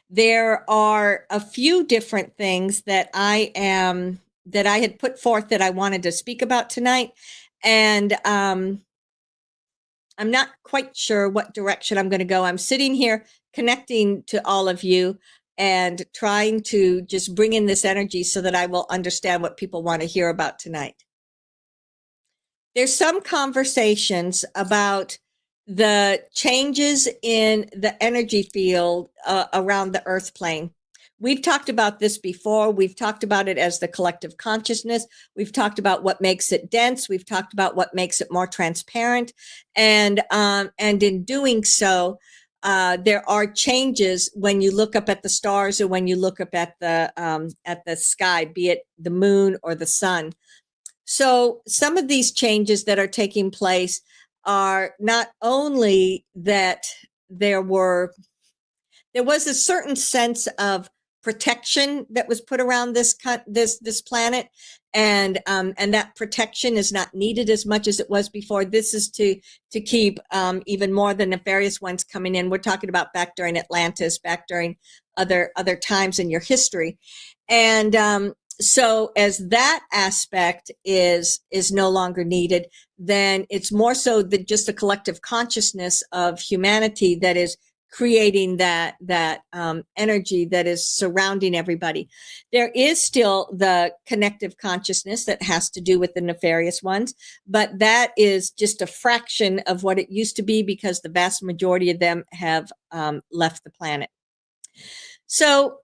There are a few different things that I had put forth that I wanted to speak about tonight, and I'm not quite sure what direction I'm going to go. I'm sitting here connecting to all of you and trying to just bring in this energy so that I will understand what people want to hear about tonight. There's some conversations about the changes in the energy field around the earth plane. We've talked about this before. We've talked about it as the collective consciousness. We've talked about what makes it dense. We've talked about what makes it more transparent. And in doing so, there are changes when you look up at the stars or when you look up at the sky, be it the moon or the sun. So some of these changes that are taking place are not only that there was a certain sense of protection that was put around this planet, and that protection is not needed as much as it was before. This is to keep even more the nefarious ones coming in. We're talking about back during Atlantis, back during other times in your history, and so as that aspect is no longer needed, then it's more so that just the collective consciousness of humanity that is creating that energy that is surrounding everybody. There is still the connective consciousness that has to do with the nefarious ones, but that is just a fraction of what it used to be, because the vast majority of them have left the planet. So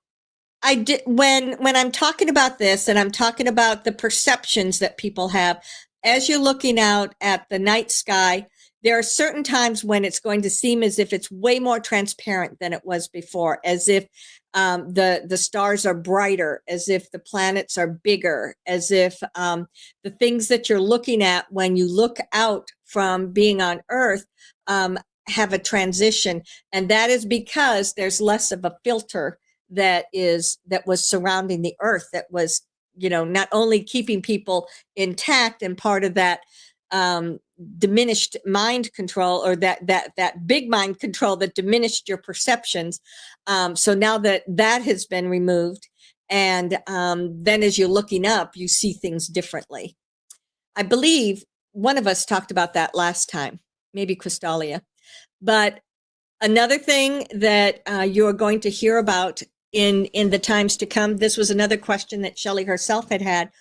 I did, when I'm talking about this, and I'm talking about the perceptions that people have, as you're looking out at the night sky, there are certain times when it's going to seem as if it's way more transparent than it was before, as if the stars are brighter, as if the planets are bigger, as if the things that you're looking at when you look out from being on Earth have a transition. And that is because there's less of a filter that was surrounding the Earth, that was, not only keeping people intact, and part of that diminished mind control, or that big mind control that diminished your perceptions. So now that has been removed, and then as you're looking up, you see things differently. I believe one of us talked about that last time, maybe Cristallia. But another thing that you're going to hear about in the times to come, this was another question that Shelly herself had,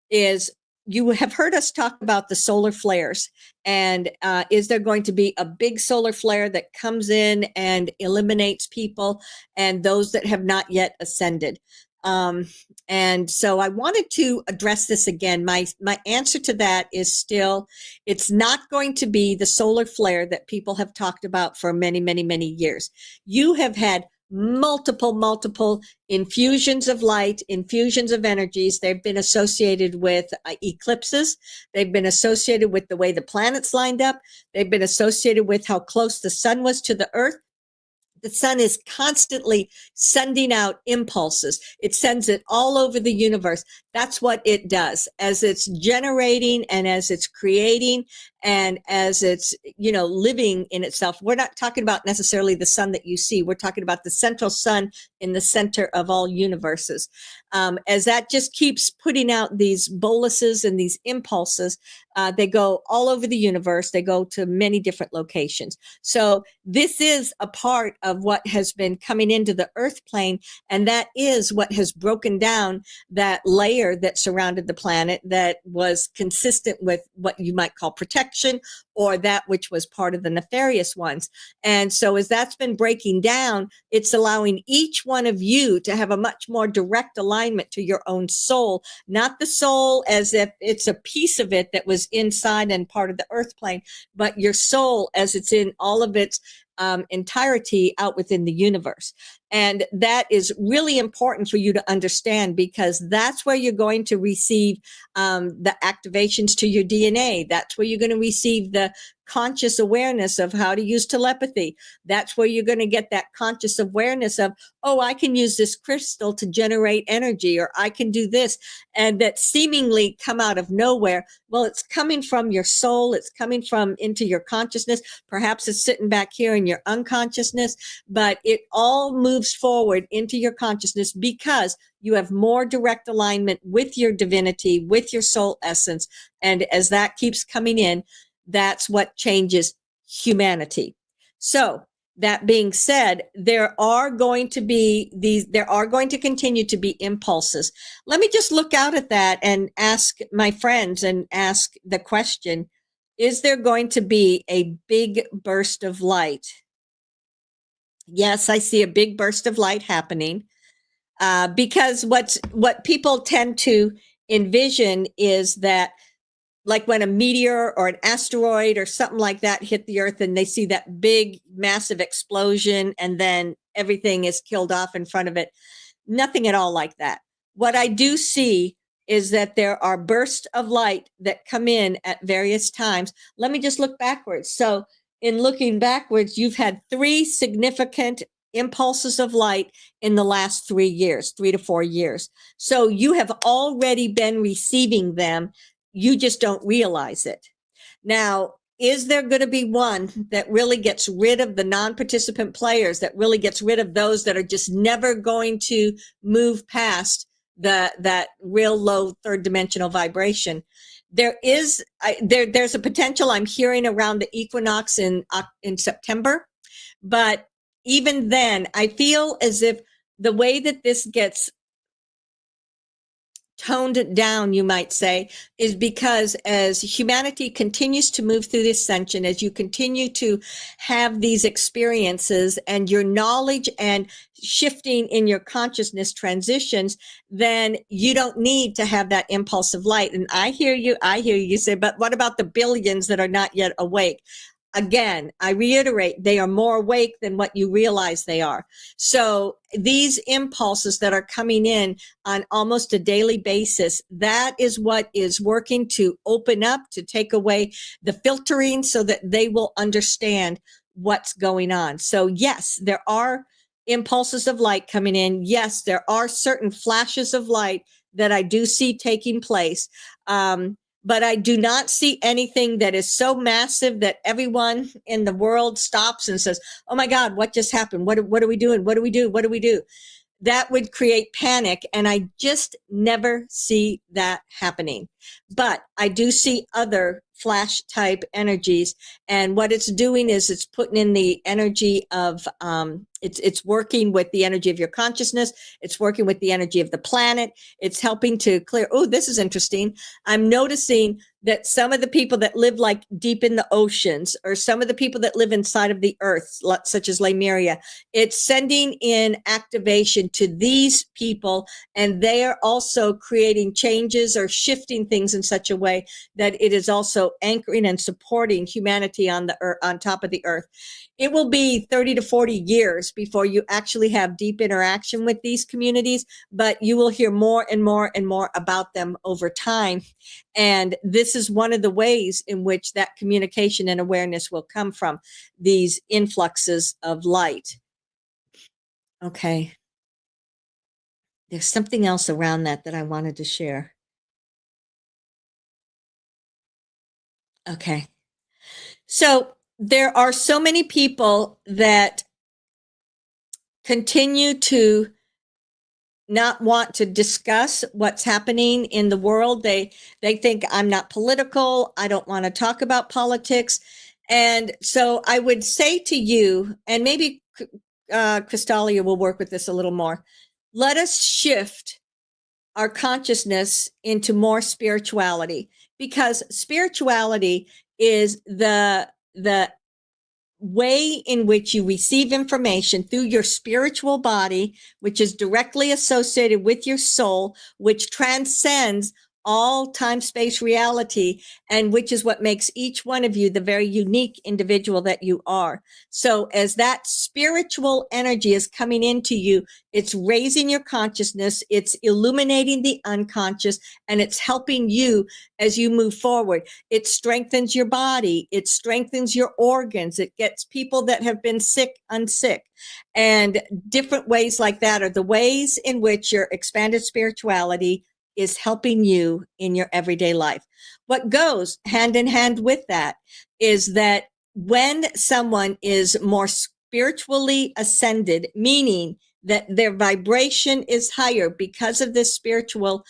is you have heard us talk about the solar flares, and is there going to be a big solar flare that comes in and eliminates people and those that have not yet ascended? And so I wanted to address this again. My answer to that is still, it's not going to be the solar flare that people have talked about for many, many, many years. You have had multiple infusions of light, infusions of energies. They've been associated with eclipses. They've been associated with the way the planets lined up. They've been associated with how close the sun was to the Earth. The sun is constantly sending out impulses. It sends it all over the universe. That's what it does. As it's generating and as it's creating and as it's, living in itself. We're not talking about necessarily the sun that you see. We're talking about the central sun in the center of all universes. As that just keeps putting out these boluses and these impulses, they go all over the universe. They go to many different locations. So this is a part of what has been coming into the Earth plane, and that is what has broken down that layer that surrounded the planet that was consistent with what you might call protection, or that which was part of the nefarious ones. And so as that's been breaking down, it's allowing each one of you to have a much more direct alignment to your own soul, not the soul as if it's a piece of it that was inside and part of the Earth plane, but your soul as it's in all of its entirety out within the universe. And that is really important for you to understand, because that's where you're going to receive the activations to your DNA. That's where you're going to receive the conscious awareness of how to use telepathy. That's where you're going to get that conscious awareness of, oh, I can use this crystal to generate energy, or I can do this. And that seemingly come out of nowhere. Well, it's coming from your soul. It's coming from into your consciousness. Perhaps it's sitting back here in your unconsciousness, but it all moves forward into your consciousness because you have more direct alignment with your divinity, with your soul essence. And as that keeps coming in, that's what changes humanity. So that being said, there are going to continue to be impulses. Let me just look out at that and ask my friends and ask the question, is there going to be a big burst of light? Yes, I see a big burst of light happening, because what people tend to envision is that, like when a meteor or an asteroid or something like that hit the Earth and they see that big, massive explosion and then everything is killed off in front of it. Nothing at all like that. What I do see is that there are bursts of light that come in at various times. Let me just look backwards. So in looking backwards, you've had 3 significant impulses of light in the last 3 years, 3 to 4 years. So you have already been receiving them. You just don't realize it. Now, is there going to be one that really gets rid of the non-participant players, that really gets rid of those that are just never going to move past that real low third dimensional vibration? There's a potential. I'm hearing around the equinox in September, but even then, I feel as if the way that this gets toned down, you might say, is because as humanity continues to move through this ascension, as you continue to have these experiences and your knowledge and shifting in your consciousness transitions, then you don't need to have that impulse of light. And I hear you say, but what about the billions that are not yet awake? Again, I reiterate, they are more awake than what you realize they are. So these impulses that are coming in on almost a daily basis, that is what is working to open up, to take away the filtering so that they will understand what's going on. So yes, there are impulses of light coming in. Yes, there are certain flashes of light that I do see taking place. But I do not see anything that is so massive that everyone in the world stops and says, oh my God, what just happened? What are we doing? What do we do? What do we do? That would create panic. And I just never see that happening. But I do see other flash type energies. And what it's doing is it's putting in the energy of, it's working with the energy of your consciousness. It's working with the energy of the planet. It's helping to clear. Oh, this is interesting. I'm noticing that some of the people that live like deep in the oceans, or some of the people that live inside of the earth, such as Lemuria, it's sending in activation to these people, and they are also creating changes or shifting things in such a way that it is also anchoring and supporting humanity on the earth, on top of the earth. It will be 30 to 40 years before you actually have deep interaction with these communities, but you will hear more and more and more about them over time. And this is one of the ways in which that communication and awareness will come from, these influxes of light. Okay. There's something else around that I wanted to share. Okay. So there are so many people that continue to not want to discuss what's happening in the world. They think I'm not political. I don't want to talk about politics. And so I would say to you, and maybe Cristallia will work with this a little more, let us shift our consciousness into more spirituality, because spirituality is the way in which you receive information through your spiritual body, which is directly associated with your soul, which transcends all time, space, reality, and which is what makes each one of you the very unique individual that you are. So as that spiritual energy is coming into you, it's raising your consciousness, it's illuminating the unconscious, and it's helping you as you move forward. It strengthens your body, it strengthens your organs, it gets people that have been sick unsick. And different ways like that are the ways in which your expanded spirituality is helping you in your everyday life. What goes hand in hand with that is that when someone is more spiritually ascended, meaning that their vibration is higher because of this spiritual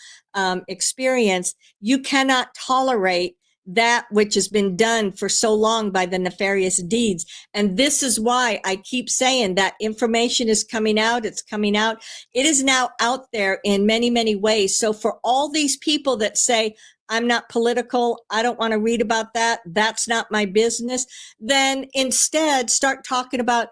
experience, you cannot tolerate that which has been done for so long by the nefarious deeds. And this is why I keep saying that information is coming out. It's coming out. It is now out there in many, many ways. So for all these people that say, I'm not political, I don't want to read about that, that's not my business, then instead start talking about,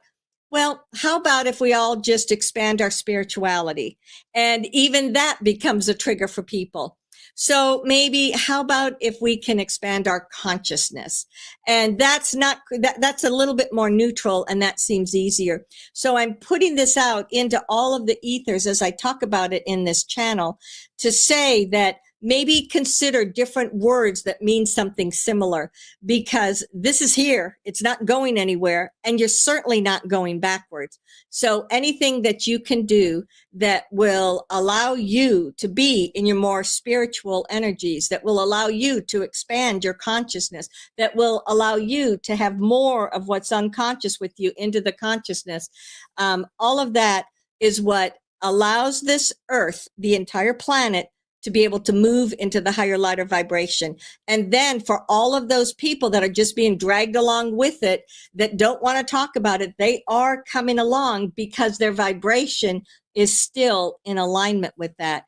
well, how about if we all just expand our spirituality? And even that becomes a trigger for people. So maybe how about if we can expand our consciousness? And that's a little bit more neutral, and that seems easier. So I'm putting this out into all of the ethers as I talk about it in this channel to say that maybe consider different words that mean something similar, because this is here. It's not going anywhere, and you're certainly not going backwards. So anything that you can do that will allow you to be in your more spiritual energies, that will allow you to expand your consciousness, that will allow you to have more of what's unconscious with you into the consciousness, all of that is what allows this earth, the entire planet, to be able to move into the higher, lighter vibration. And then for all of those people that are just being dragged along with it, that don't want to talk about it, they are coming along because their vibration is still in alignment with that.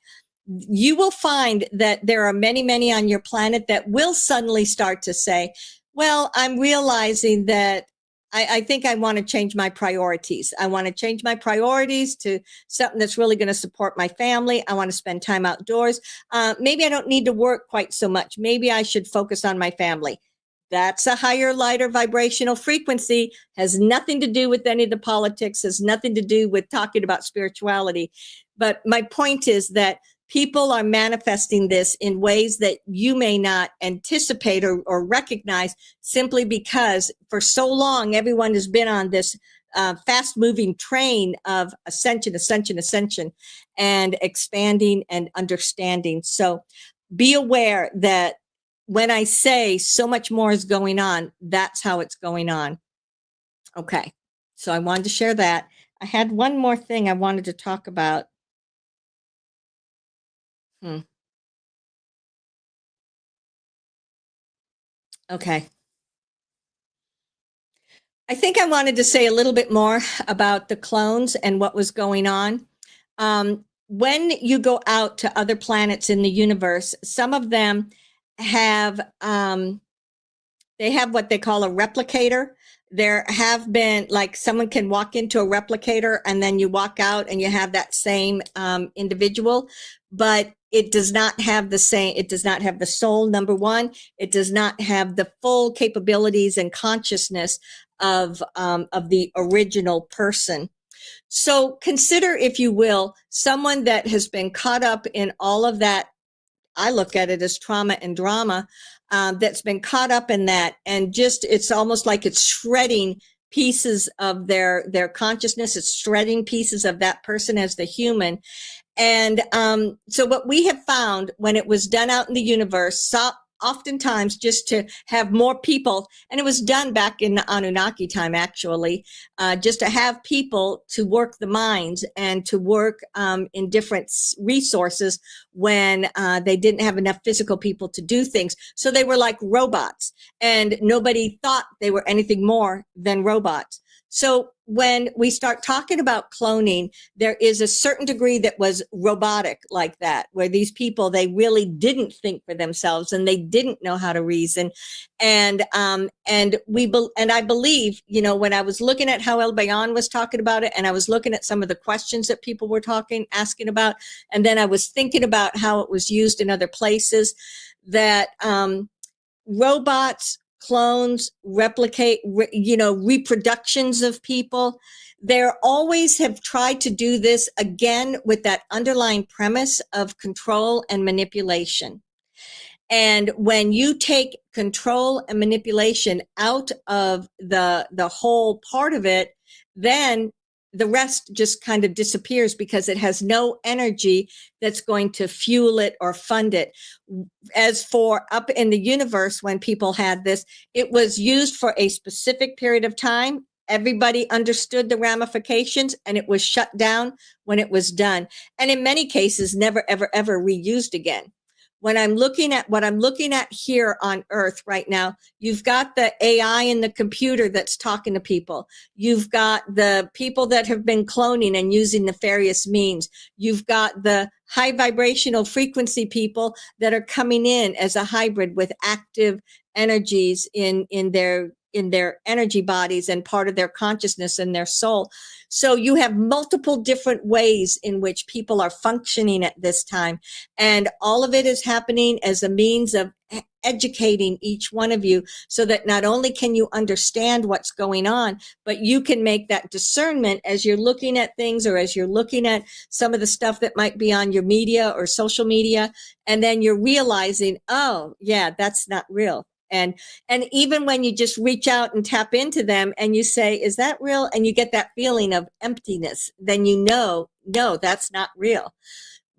You will find that there are many, many on your planet that will suddenly start to say, well, I'm realizing that I think I want to change my priorities. I want to change my priorities to something that's really going to support my family. I want to spend time outdoors. Maybe I don't need to work quite so much. Maybe I should focus on my family. That's a higher, lighter vibrational frequency, has nothing to do with any of the politics, has nothing to do with talking about spirituality. But my point is that people are manifesting this in ways that you may not anticipate or recognize, simply because for so long, everyone has been on this fast moving train of ascension, and expanding and understanding. So be aware that when I say so much more is going on, that's how it's going on. Okay. So I wanted to share that. I had one more thing I wanted to talk about. Okay. I think I wanted to say a little bit more about the clones and what was going on. When you go out to other planets in the universe, some of them have they have what they call a replicator. There have been, like, someone can walk into a replicator and then you walk out and you have that same individual, but it does not have the same, it does not have the soul, number one. It does not have the full capabilities and consciousness of the original person. So consider, if you will, someone that has been caught up in all of that. I look at it as trauma and drama, that's been caught up in that. And just, it's almost like it's shredding pieces of their consciousness. It's shredding pieces of that person as the human. And so what we have found when it was done out in the universe, oftentimes just to have more people, and it was done back in the Anunnaki time, actually, just to have people to work the minds and to work in different resources when they didn't have enough physical people to do things. So they were like robots, and nobody thought they were anything more than robots. So when we start talking about cloning, there is a certain degree that was robotic like that, where these people, they really didn't think for themselves and they didn't know how to reason. And I believe, you know, when I was looking at how Albayon was talking about it, and I was looking at some of the questions that people were asking about, and then I was thinking about how it was used in other places, that robots, clones, reproductions of people, they always have tried to do this again with that underlying premise of control and manipulation. And when you take control and manipulation out of the whole part of it, then the rest just kind of disappears, because it has no energy that's going to fuel it or fund it. As for up in the universe, when people had this, it was used for a specific period of time. Everybody understood the ramifications, and it was shut down when it was done. And in many cases, never, ever, ever reused again. When I'm looking at what I'm looking at here on Earth right now, you've got the AI in the computer that's talking to people. You've got the people that have been cloning and using nefarious means. You've got the high vibrational frequency people that are coming in as a hybrid with active energies in their energy bodies and part of their consciousness and their soul. So you have multiple different ways in which people are functioning at this time. And all of it is happening as a means of educating each one of you so that not only can you understand what's going on, but you can make that discernment as you're looking at things or as you're looking at some of the stuff that might be on your media or social media. And then you're realizing, oh, yeah, that's not real. And even when you just reach out and tap into them and you say, is that real? And you get that feeling of emptiness, then you know, no, that's not real.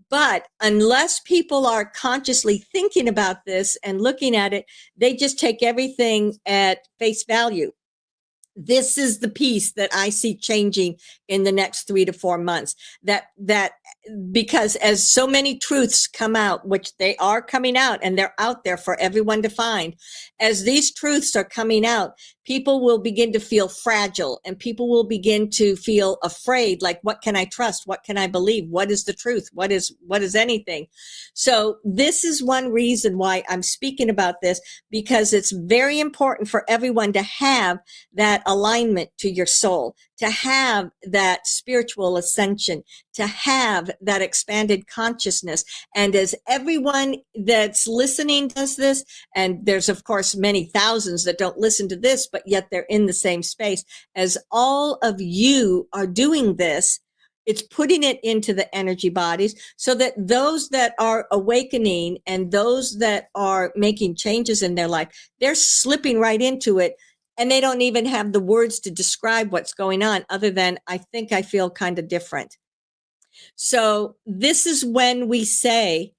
But unless people are consciously thinking about this and looking at it, they just take everything at face value. This is the piece that I see changing in the next 3 to 4 months. That because as so many truths come out, which they are coming out and they're out there for everyone to find, as these truths are coming out, people will begin to feel fragile and people will begin to feel afraid. Like, what can I trust? What can I believe? What is the truth? What is anything? So this is one reason why I'm speaking about this, because it's very important for everyone to have that alignment to your soul, to have that spiritual ascension, to have that expanded consciousness. And as everyone that's listening does this, and there's of course many thousands that don't listen to this, but yet they're in the same space, as all of you are doing this, it's putting it into the energy bodies so that those that are awakening and those that are making changes in their life, they're slipping right into it. And they don't even have the words to describe what's going on other than, I think I feel kind of different. So this is when we say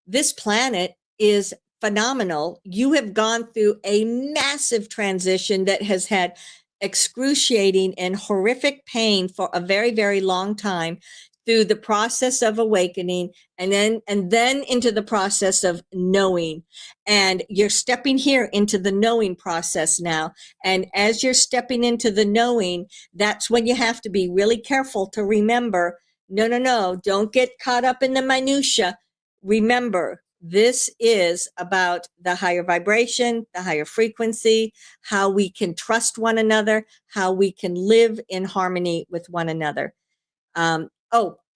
this planet is phenomenal. You have gone through a massive transition that has had excruciating and horrific pain for a very, very long time, through the process of awakening and then into the process of knowing. And you're stepping here into the knowing process now. And as you're stepping into the knowing, that's when you have to be really careful to remember, no, don't get caught up in the minutia. Remember, this is about the higher vibration, the higher frequency, how we can trust one another, how we can live in harmony with one another.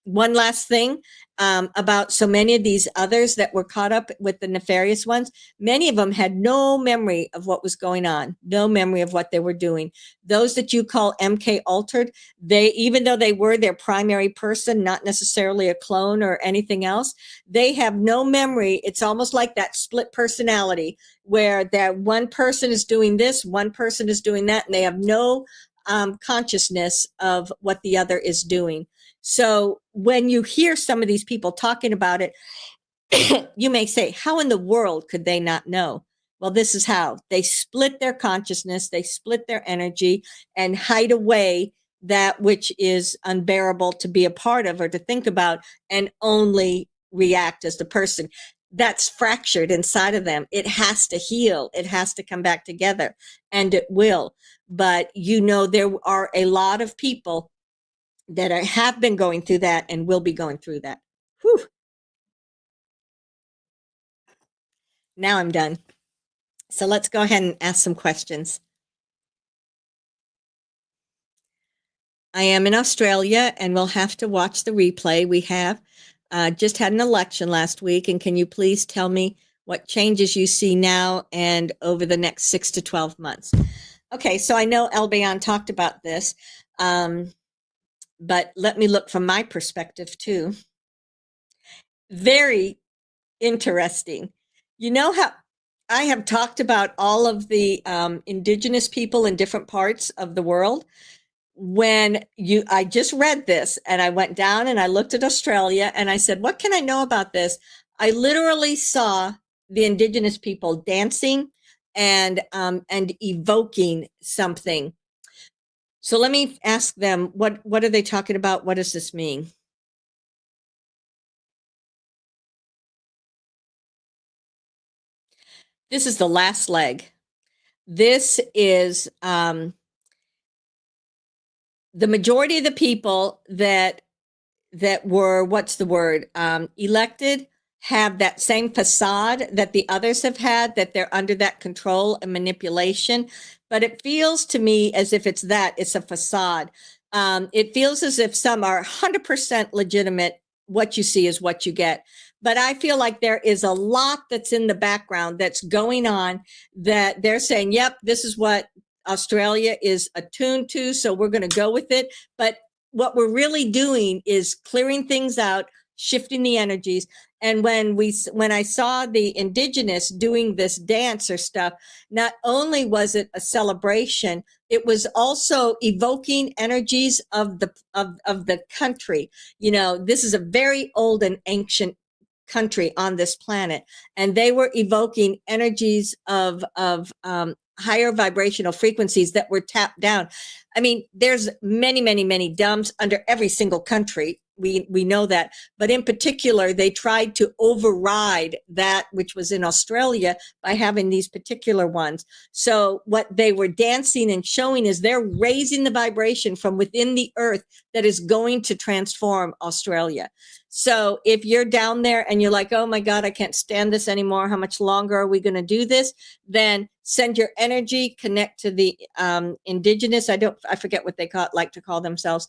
One last thing about so many of these others that were caught up with the nefarious ones. Many of them had no memory of what was going on, no memory of what they were doing. Those that you call MK altered, even though they were their primary person, not necessarily a clone or anything else, they have no memory. It's almost like that split personality where that one person is doing this, one person is doing that, and they have no consciousness of what the other is doing. So when you hear some of these people talking about it, you may say, how in the world could they not know? Well, this is how. They split their consciousness, they split their energy and hide away that which is unbearable to be a part of or to think about, and only react as the person. That's fractured inside of them. It has to heal. It has to come back together, and it will. But there are a lot of people that have been going through that and will be going through that. Whew. Now I'm done. So let's go ahead and ask some questions. I am in Australia and we'll have to watch the replay. We have just had an election last week. And can you please tell me what changes you see now and over the next 6 to 12 months? Okay, so I know Albayon talked about this. But let me look from my perspective too. Very interesting. You know how I have talked about all of the indigenous people in different parts of the world. I just read this and I went down and I looked at Australia and I said, what can I know about this? I literally saw the indigenous people dancing and evoking something. So let me ask them, what are they talking about? What does this mean? This is the last leg. This is the majority of the people that were, what's the word, elected, have that same facade that the others have had, that they're under that control and manipulation. But it feels to me as if it's a facade. It feels as if some are 100% legitimate. What you see is what you get. But I feel like there is a lot that's in the background that's going on that they're saying, yep, this is what Australia is attuned to, so we're going to go with it. But what we're really doing is clearing things out, shifting the energies. And when I saw the indigenous doing this dance or stuff, not only was it a celebration, it was also evoking energies of the country. You know, this is a very old and ancient country on this planet, and they were evoking energies of higher vibrational frequencies that were tapped down. I mean, there's many dumbs under every single country. We know that, but in particular, they tried to override that which was in Australia by having these particular ones. So what they were dancing and showing is they're raising the vibration from within the earth that is going to transform Australia. So if you're down there and you're like, oh my God, I can't stand this anymore, how much longer are we going to do this? Then send your energy, connect to the indigenous. I forget what they like to call themselves.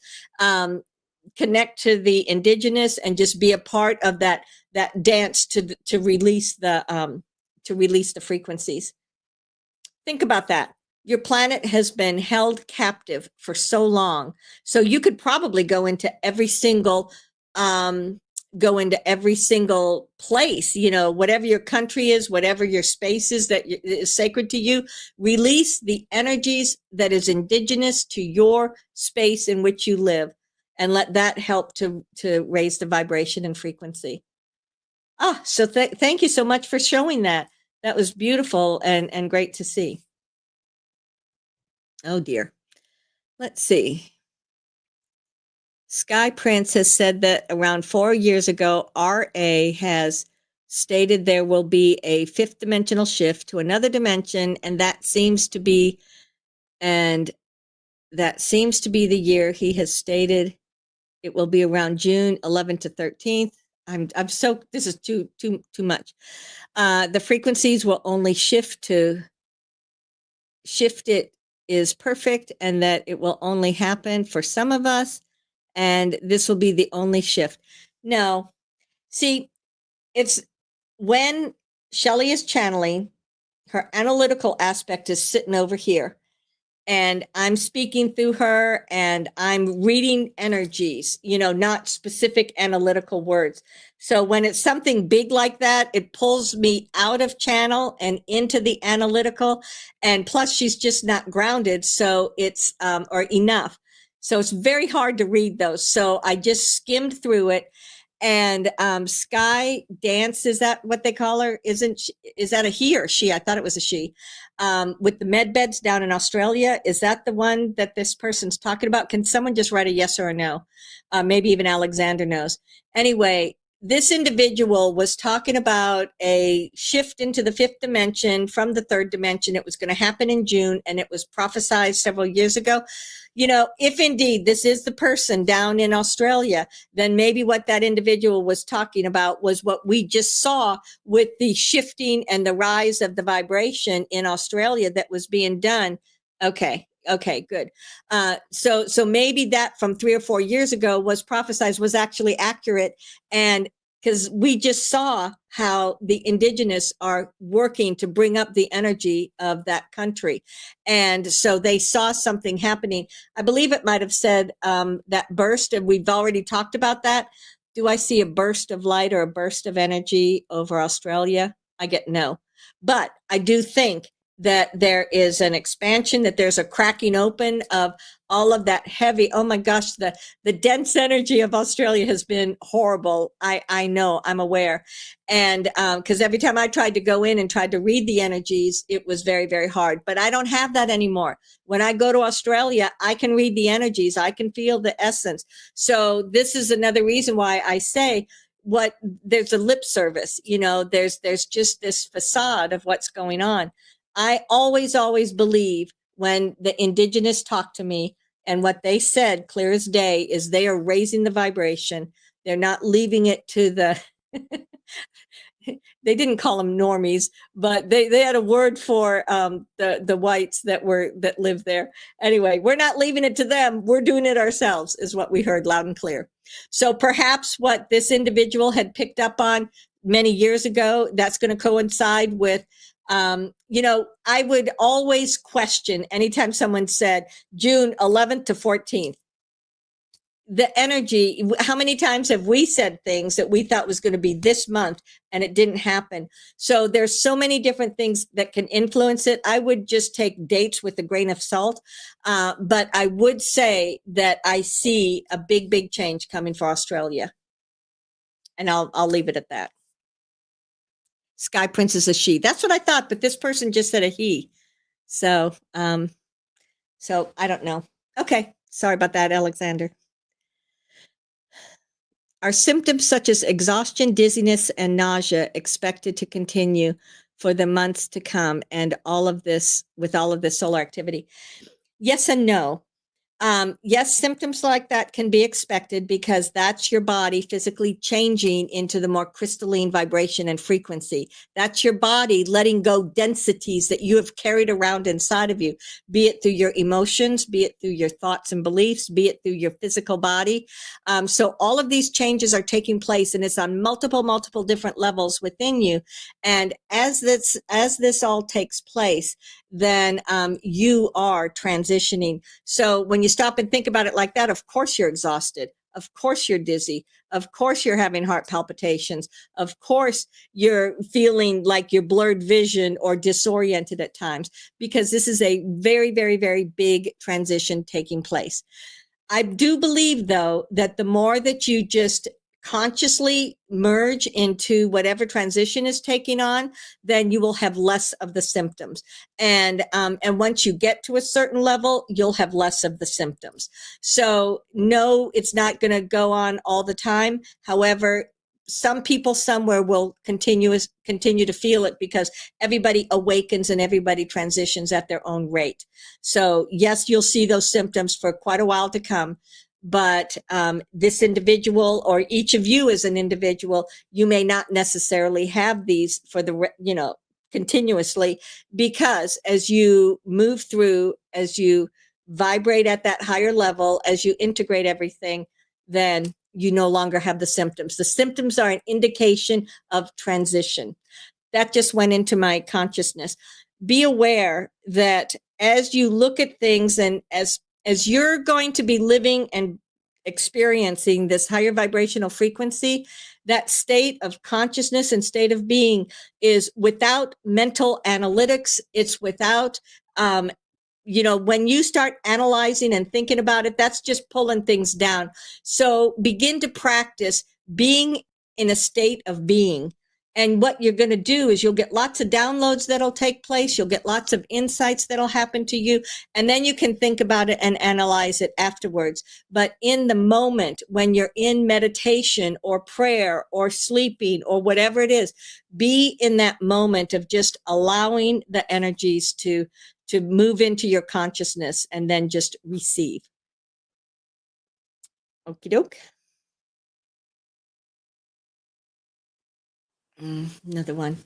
Connect to the indigenous and just be a part of that dance to release the frequencies. Think about that. Your planet has been held captive for so long, so you could probably go into every single place, you know, whatever your country is, whatever your space is that is sacred to you. Release the energies that is indigenous to your space in which you live, and let that help to raise the vibration and frequency. So thank you so much for showing that. That was beautiful and great to see. Oh dear. Let's see. Sky Prince has said that around 4 years ago, RA has stated there will be a fifth dimensional shift to another dimension, and that seems to be the year he has stated. It will be around June 11th to 13th. This is too much. The frequencies will only shift it is perfect, and that it will only happen for some of us, and this will be the only shift. No, see, it's when Shelly is channeling, her analytical aspect is sitting over here, and I'm speaking through her and I'm reading energies, you know, not specific analytical words. So when it's something big like that, it pulls me out of channel and into the analytical. And plus she's just not grounded. So it's, or enough. So it's very hard to read those. So I just skimmed through it. And Sky Dance, is that what they call her? Is that a he or she? I thought it was a she. With the med beds down in Australia, is that the one that this person's talking about? Can someone just write a yes or a no? Maybe even Alexander knows. Anyway, this individual was talking about a shift into the fifth dimension from the third dimension. It was going to happen in June, and it was prophesied several years ago. You know, if indeed this is the person down in Australia, then maybe what that individual was talking about was what we just saw with the shifting and the rise of the vibration in Australia that was being done. Okay, good. So maybe that from 3 or 4 years ago was prophesied, was actually accurate. And because we just saw how the indigenous are working to bring up the energy of that country. And so they saw something happening. I believe it might have said that burst, and we've already talked about that. Do I see a burst of light or a burst of energy over Australia? I get no. But I do think that there is an expansion, that there's a cracking open of all of that heavy, oh my gosh, the dense energy of Australia has been horrible. I know, I'm aware. And because every time I tried to go in and tried to read the energies, it was very, very hard. But I don't have that anymore. When I go to Australia, I can read the energies. I can feel the essence. So this is another reason why I say, there's a lip service, you know, there's just this facade of what's going on. I always believe when the indigenous talk to me, and what they said clear as day is they are raising the vibration. They're not leaving it to the, they didn't call them normies, but they had a word for the whites that live there. Anyway, we're not leaving it to them. We're doing it ourselves, is what we heard loud and clear. So perhaps what this individual had picked up on many years ago, that's going to coincide with, I would always question anytime someone said June 11th to 14th. The energy, how many times have we said things that we thought was going to be this month and it didn't happen? So there's so many different things that can influence it. I would just take dates with a grain of salt. But I would say that I see a big, big change coming for Australia. And I'll leave it at that. Sky Prince is a she. That's what I thought, but this person just said a he. So I don't know. Okay. Sorry about that, Alexander. Are symptoms such as exhaustion, dizziness, and nausea expected to continue for the months to come and all of this solar activity? Yes and no. Yes, symptoms like that can be expected because that's your body physically changing into the more crystalline vibration and frequency. That's your body letting go densities that you have carried around inside of you, be it through your emotions, be it through your thoughts and beliefs, be it through your physical body. So all of these changes are taking place, and it's on multiple different levels within you. And as this all takes place, then you are transitioning. So when you stop and think about it like that, of course you're exhausted. Of course you're dizzy. Of course you're having heart palpitations. Of course you're feeling like you're blurred vision or disoriented at times, because this is a very, very, very big transition taking place. I do believe, though, that the more that you just consciously merge into whatever transition is taking on, then you will have less of the symptoms. And once you get to a certain level, you'll have less of the symptoms. So no, it's not going to go on all the time. However, some people somewhere will continue to feel it because everybody awakens and everybody transitions at their own rate. So yes, you'll see those symptoms for quite a while to come. But this individual, or each of you as an individual, you may not necessarily have these for the, continuously, because as you move through, as you vibrate at that higher level, as you integrate everything, then you no longer have the symptoms. The symptoms are an indication of transition. That just went into my consciousness. Be aware that as you look at things, and as you're going to be living and experiencing this higher vibrational frequency, that state of consciousness and state of being is without mental analytics. It's without, when you start analyzing and thinking about it, that's just pulling things down. So begin to practice being in a state of being. And what you're going to do is you'll get lots of downloads that'll take place. You'll get lots of insights that'll happen to you. And then you can think about it and analyze it afterwards. But in the moment, when you're in meditation or prayer or sleeping or whatever it is, be in that moment of just allowing the energies to move into your consciousness and then just receive. Okie doke. Another one.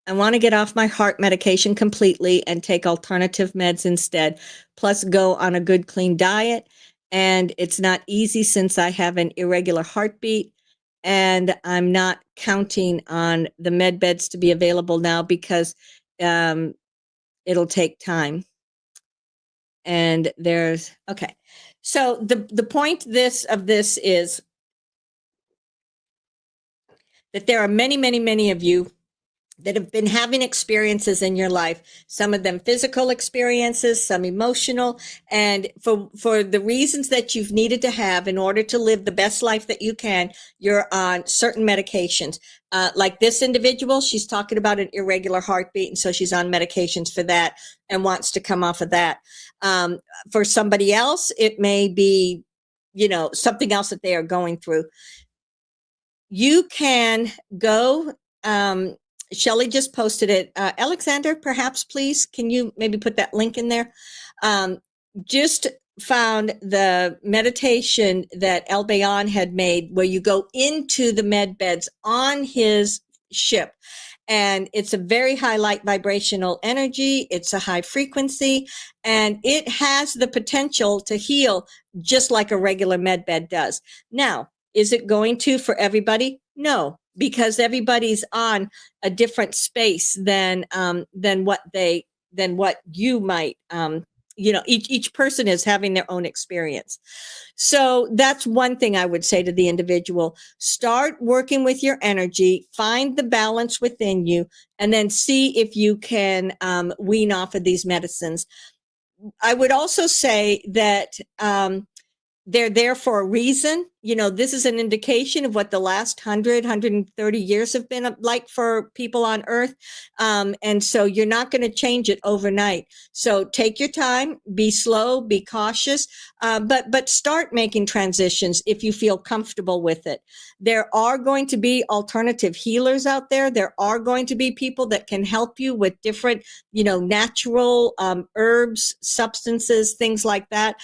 I want to get off my heart medication completely and take alternative meds instead, plus go on a good, clean diet. And it's not easy since I have an irregular heartbeat, and I'm not counting on the med beds to be available now because it'll take time. And okay. So the point of this is that there are many of you that have been having experiences in your life, some of them physical experiences, some emotional, and for the reasons that you've needed to have in order to live the best life that you can, you're on certain medications. Like this individual, she's talking about an irregular heartbeat, and so she's on medications for that and wants to come off of that. For somebody else, it may be, something else that they are going through. You can go, Shelly just posted it. Alexander, perhaps, please, can you maybe put that link in there? Just found the meditation that Albayon had made where you go into the med beds on his ship. And it's a very high light vibrational energy. It's a high frequency, and it has the potential to heal just like a regular med bed does. Now, is it going to for everybody? No, because everybody's on a different space than what you might, each person is having their own experience. So that's one thing I would say to the individual. Start working with your energy, find the balance within you, and then see if you can wean off of these medicines. I would also say that they're there for a reason. This is an indication of what the last 130 years have been like for people on Earth. And so you're not going to change it overnight. So take your time, be slow, be cautious, but start making transitions if you feel comfortable with it. There are going to be alternative healers out there. There are going to be people that can help you with different, natural herbs, substances, things like that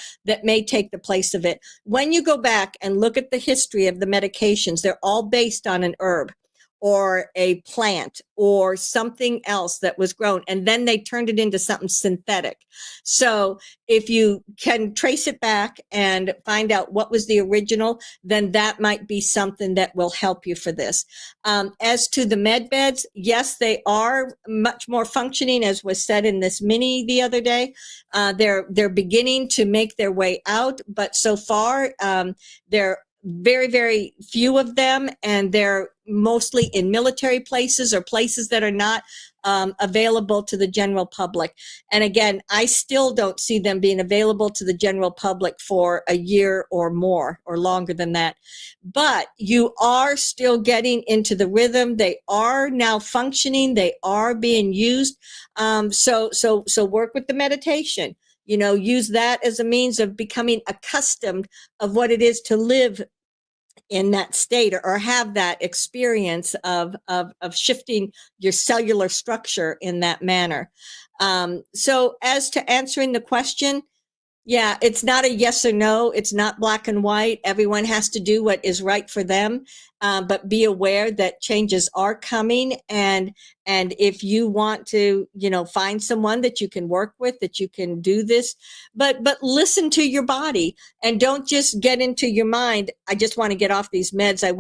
may take the place of it. When you go back and look at the history of the medications, they're all based on an herb or a plant or something else that was grown, and then they turned it into something synthetic. So if you can trace it back and find out what was the original, then that might be something that will help you for this. As to the med beds, yes, they are much more functioning, as was said in this mini the other day. They're beginning to make their way out, but so far they're very, very few of them, and they're mostly in military places or places that are not available to the general public. And again, I still don't see them being available to the general public for a year or more or longer than that. But you are still getting into the rhythm. They are now functioning. They are being used. So work with the meditation. Use that as a means of becoming accustomed of what it is to live in that state, or have that experience of shifting your cellular structure in that manner. So as to answering the question, yeah, it's not a yes or no. It's not black and white. Everyone has to do what is right for them. But be aware that changes are coming. And if you want to, find someone that you can work with, that you can do this, but listen to your body, and don't just get into your mind. I just want to get off these meds. I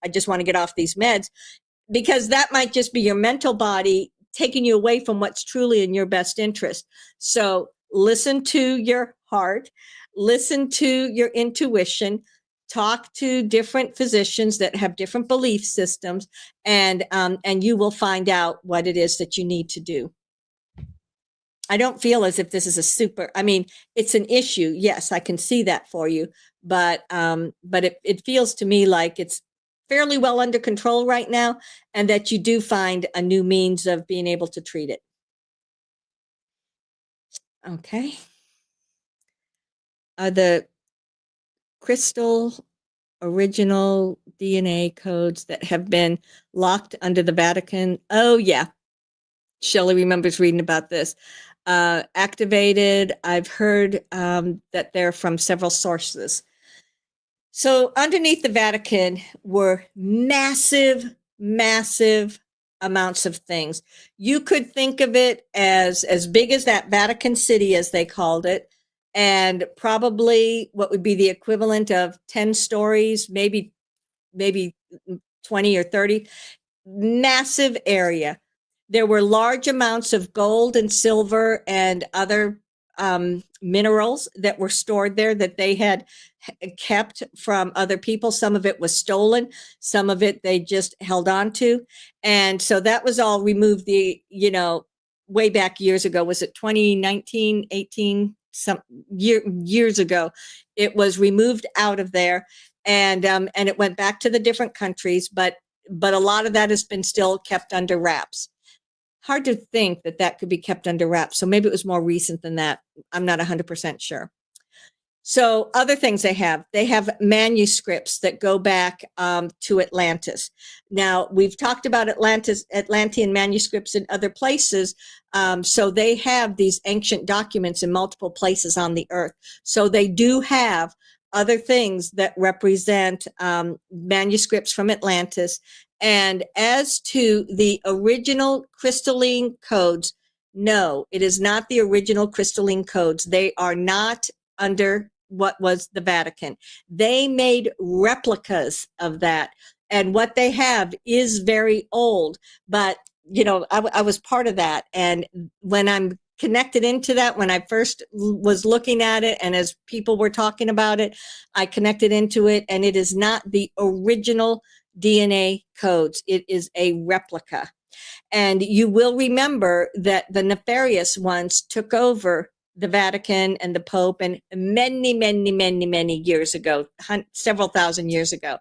just want to get off these meds, because that might just be your mental body taking you away from what's truly in your best interest. So listen to your heart, listen to your intuition, talk to different physicians that have different belief systems, and you will find out what it is that you need to do. I don't feel as if this is it's an issue. Yes, I can see that for you, but it feels to me like it's fairly well under control right now, and that you do find a new means of being able to treat it. Okay. The crystal original DNA codes that have been locked under the Vatican. Oh, yeah. Shelly remembers reading about this. Activated. I've heard that they're from several sources. So underneath the Vatican were massive, massive amounts of things. You could think of it as big as that Vatican City, as they called it, and probably what would be the equivalent of 10 stories, maybe 20 or 30. Massive area. There were large amounts of gold and silver and other minerals that were stored there that they had kept from other people. Some of it was stolen. Some of it they just held on to. And so that was all removed way back years ago. Was it 2019, 18, years ago? It was removed out of there, and it went back to the different countries, but a lot of that has been still kept under wraps. Hard to think that could be kept under wraps. So maybe it was more recent than that. I'm not 100% sure. So other things they have manuscripts that go back to Atlantis. Now, we've talked about Atlantean manuscripts in other places. So they have these ancient documents in multiple places on the earth. So they do have other things that represent manuscripts from Atlantis. And as to the original crystalline codes, no, it is not the original crystalline codes. They are not under what was the Vatican. They made replicas of that. And what they have is very old. But, you know, I was part of that. And when I'm connected into that, when I first was looking at it and as people were talking about it, I connected into it. And it is not the original DNA codes. It is a replica. And you will remember that the nefarious ones took over the Vatican and the Pope and many years ago, several thousand years ago.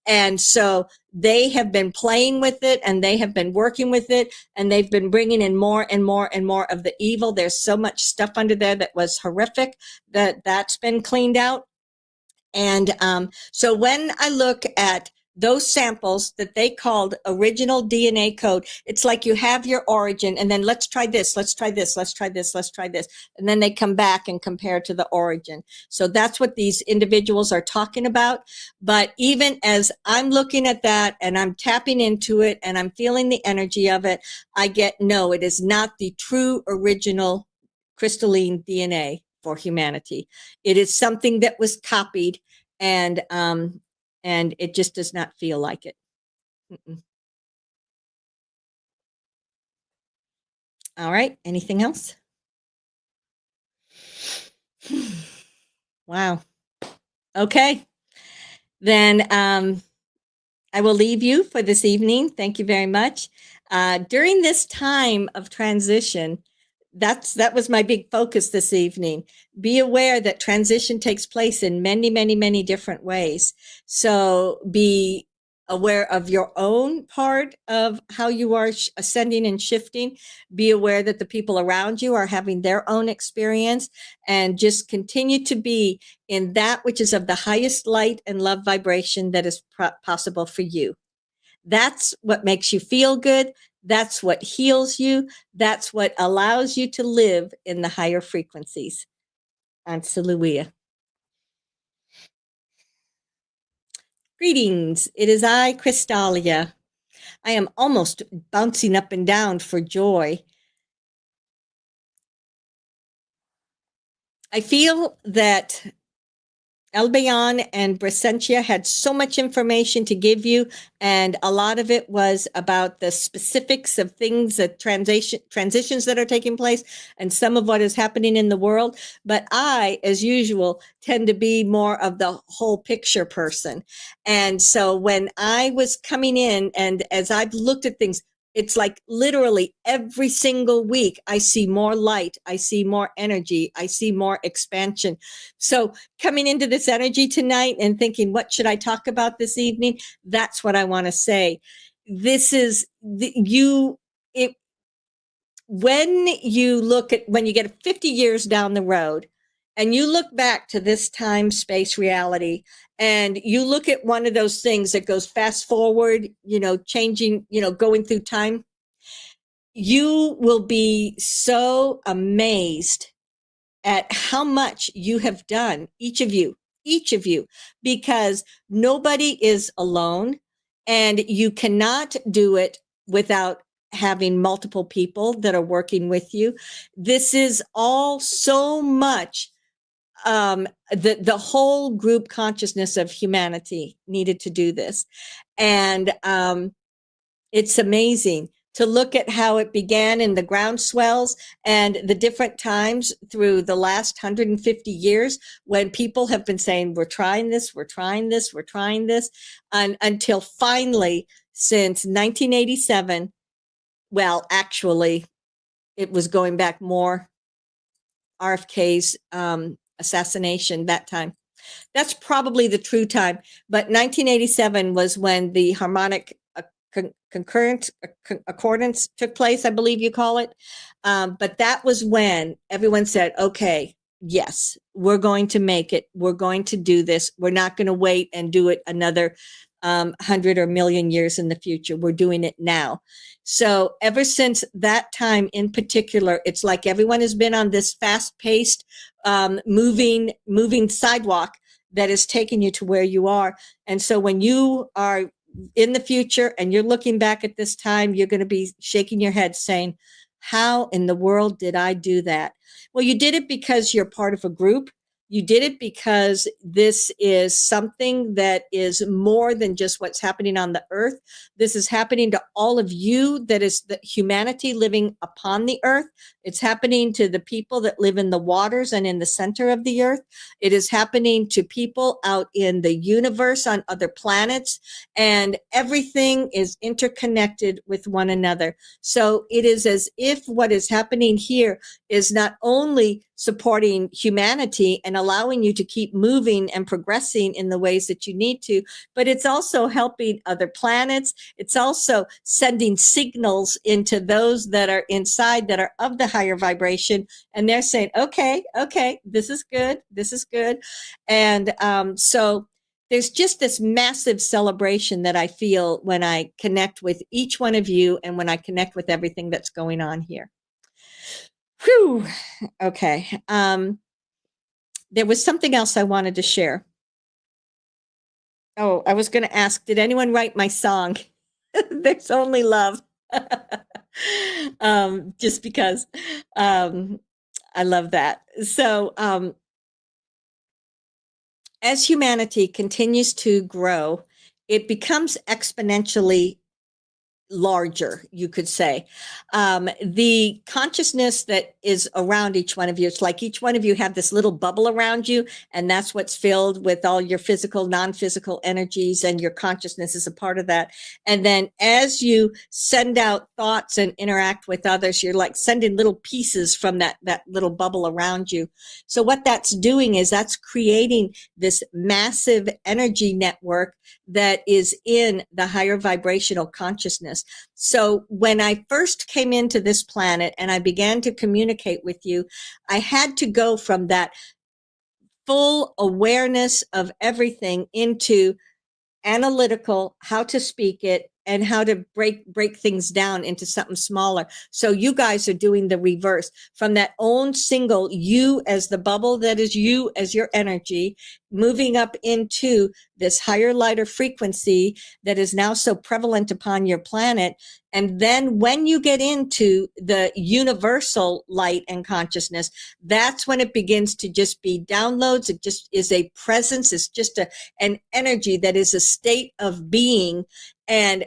And so they have been playing with it and they have been working with it and they've been bringing in more and more and more of the evil. There's so much stuff under there that was horrific that's been cleaned out. And so when I look at those samples that they called original DNA code, it's like you have your origin and then let's try this, let's try this, let's try this, let's try this. And then they come back and compare to the origin. So that's what these individuals are talking about. But even as I'm looking at that and I'm tapping into it and I'm feeling the energy of it, I get, no, it is not the true original crystalline DNA for humanity. It is something that was copied and it just does not feel like it. Mm-mm. All right. Anything else? Wow. Okay. Then I will leave you for this evening. Thank you very much. During this time of transition, that was my big focus this evening. Be aware that transition takes place in many different ways. So be aware of your own part of how you are ascending and shifting. Be aware that the people around you are having their own experience, and just continue to be in that which is of the highest light and love vibration that is possible for you. That's what makes you feel good. That's what heals you. That's what allows you to live in the higher frequencies. Ansaluia. Greetings. It is I, Cristallia. I am almost bouncing up and down for joy. I feel that Albayon and Brysentia had so much information to give you, and a lot of it was about the specifics of things, the transitions that are taking place, and some of what is happening in the world. But I, as usual, tend to be more of the whole picture person. And so when I was coming in, and as I've looked at things, it's like literally every single week, I see more light, I see more energy, I see more expansion. So coming into this energy tonight and thinking, what should I talk about this evening? That's what I want to say. This is when you get 50 years down the road and you look back to this time, space, reality, and you look at one of those things that goes fast forward, changing, going through time, you will be so amazed at how much you have done, each of you, because nobody is alone, and you cannot do it without having multiple people that are working with you. This is all so much the whole group consciousness of humanity needed to do this. And it's amazing to look at how it began in the ground swells and the different times through the last 150 years when people have been saying, we're trying this, we're trying this, we're trying this, and until finally, since 1987, well, actually, it was going back more, RFK's assassination that time. That's probably the true time. But 1987 was when the harmonic accordance took place, I believe you call it. But that was when everyone said, okay, yes, we're going to make it. We're going to do this. We're not going to wait and do it another 100 or million years in the future. We're doing it now. So ever since that time in particular, it's like everyone has been on this fast-paced, moving sidewalk that is taking you to where you are. And so when you are in the future and you're looking back at this time, you're going to be shaking your head saying, how in the world did I do that? Well, you did it because you're part of a group. You did it because this is something that is more than just what's happening on the earth. This is happening to all of you, that is the humanity living upon the earth. It's happening to the people that live in the waters and in the center of the earth. It is happening to people out in the universe on other planets, and everything is interconnected with one another. So it is as if what is happening here is not only supporting humanity and allowing you to keep moving and progressing in the ways that you need to, but it's also helping other planets. It's also sending signals into those that are inside that are of the higher vibration. And they're saying, okay, this is good. This is good. And so there's just this massive celebration that I feel when I connect with each one of you and when I connect with everything that's going on here. Whew. Okay. There was something else I wanted to share. Oh, I was going to ask, did anyone write my song? There's only love. Just because I love that. So as humanity continues to grow, it becomes exponentially larger, you could say. The consciousness that is around each one of you, it's like each one of you have this little bubble around you, and that's what's filled with all your physical, non-physical energies, and your consciousness is a part of that. And then as you send out thoughts and interact with others, you're like sending little pieces from that little bubble around you. So what that's doing is that's creating this massive energy network that is in the higher vibrational consciousness. So when I first came into this planet and I began to communicate with you, I had to go from that full awareness of everything into analytical, how to speak it, and how to break things down into something smaller. So you guys are doing the reverse from that own single you as the bubble that is you as your energy, moving up into this higher, lighter frequency that is now so prevalent upon your planet. And then when you get into the universal light and consciousness, that's when it begins to just be downloads. It just is a presence. It's just an energy that is a state of being. And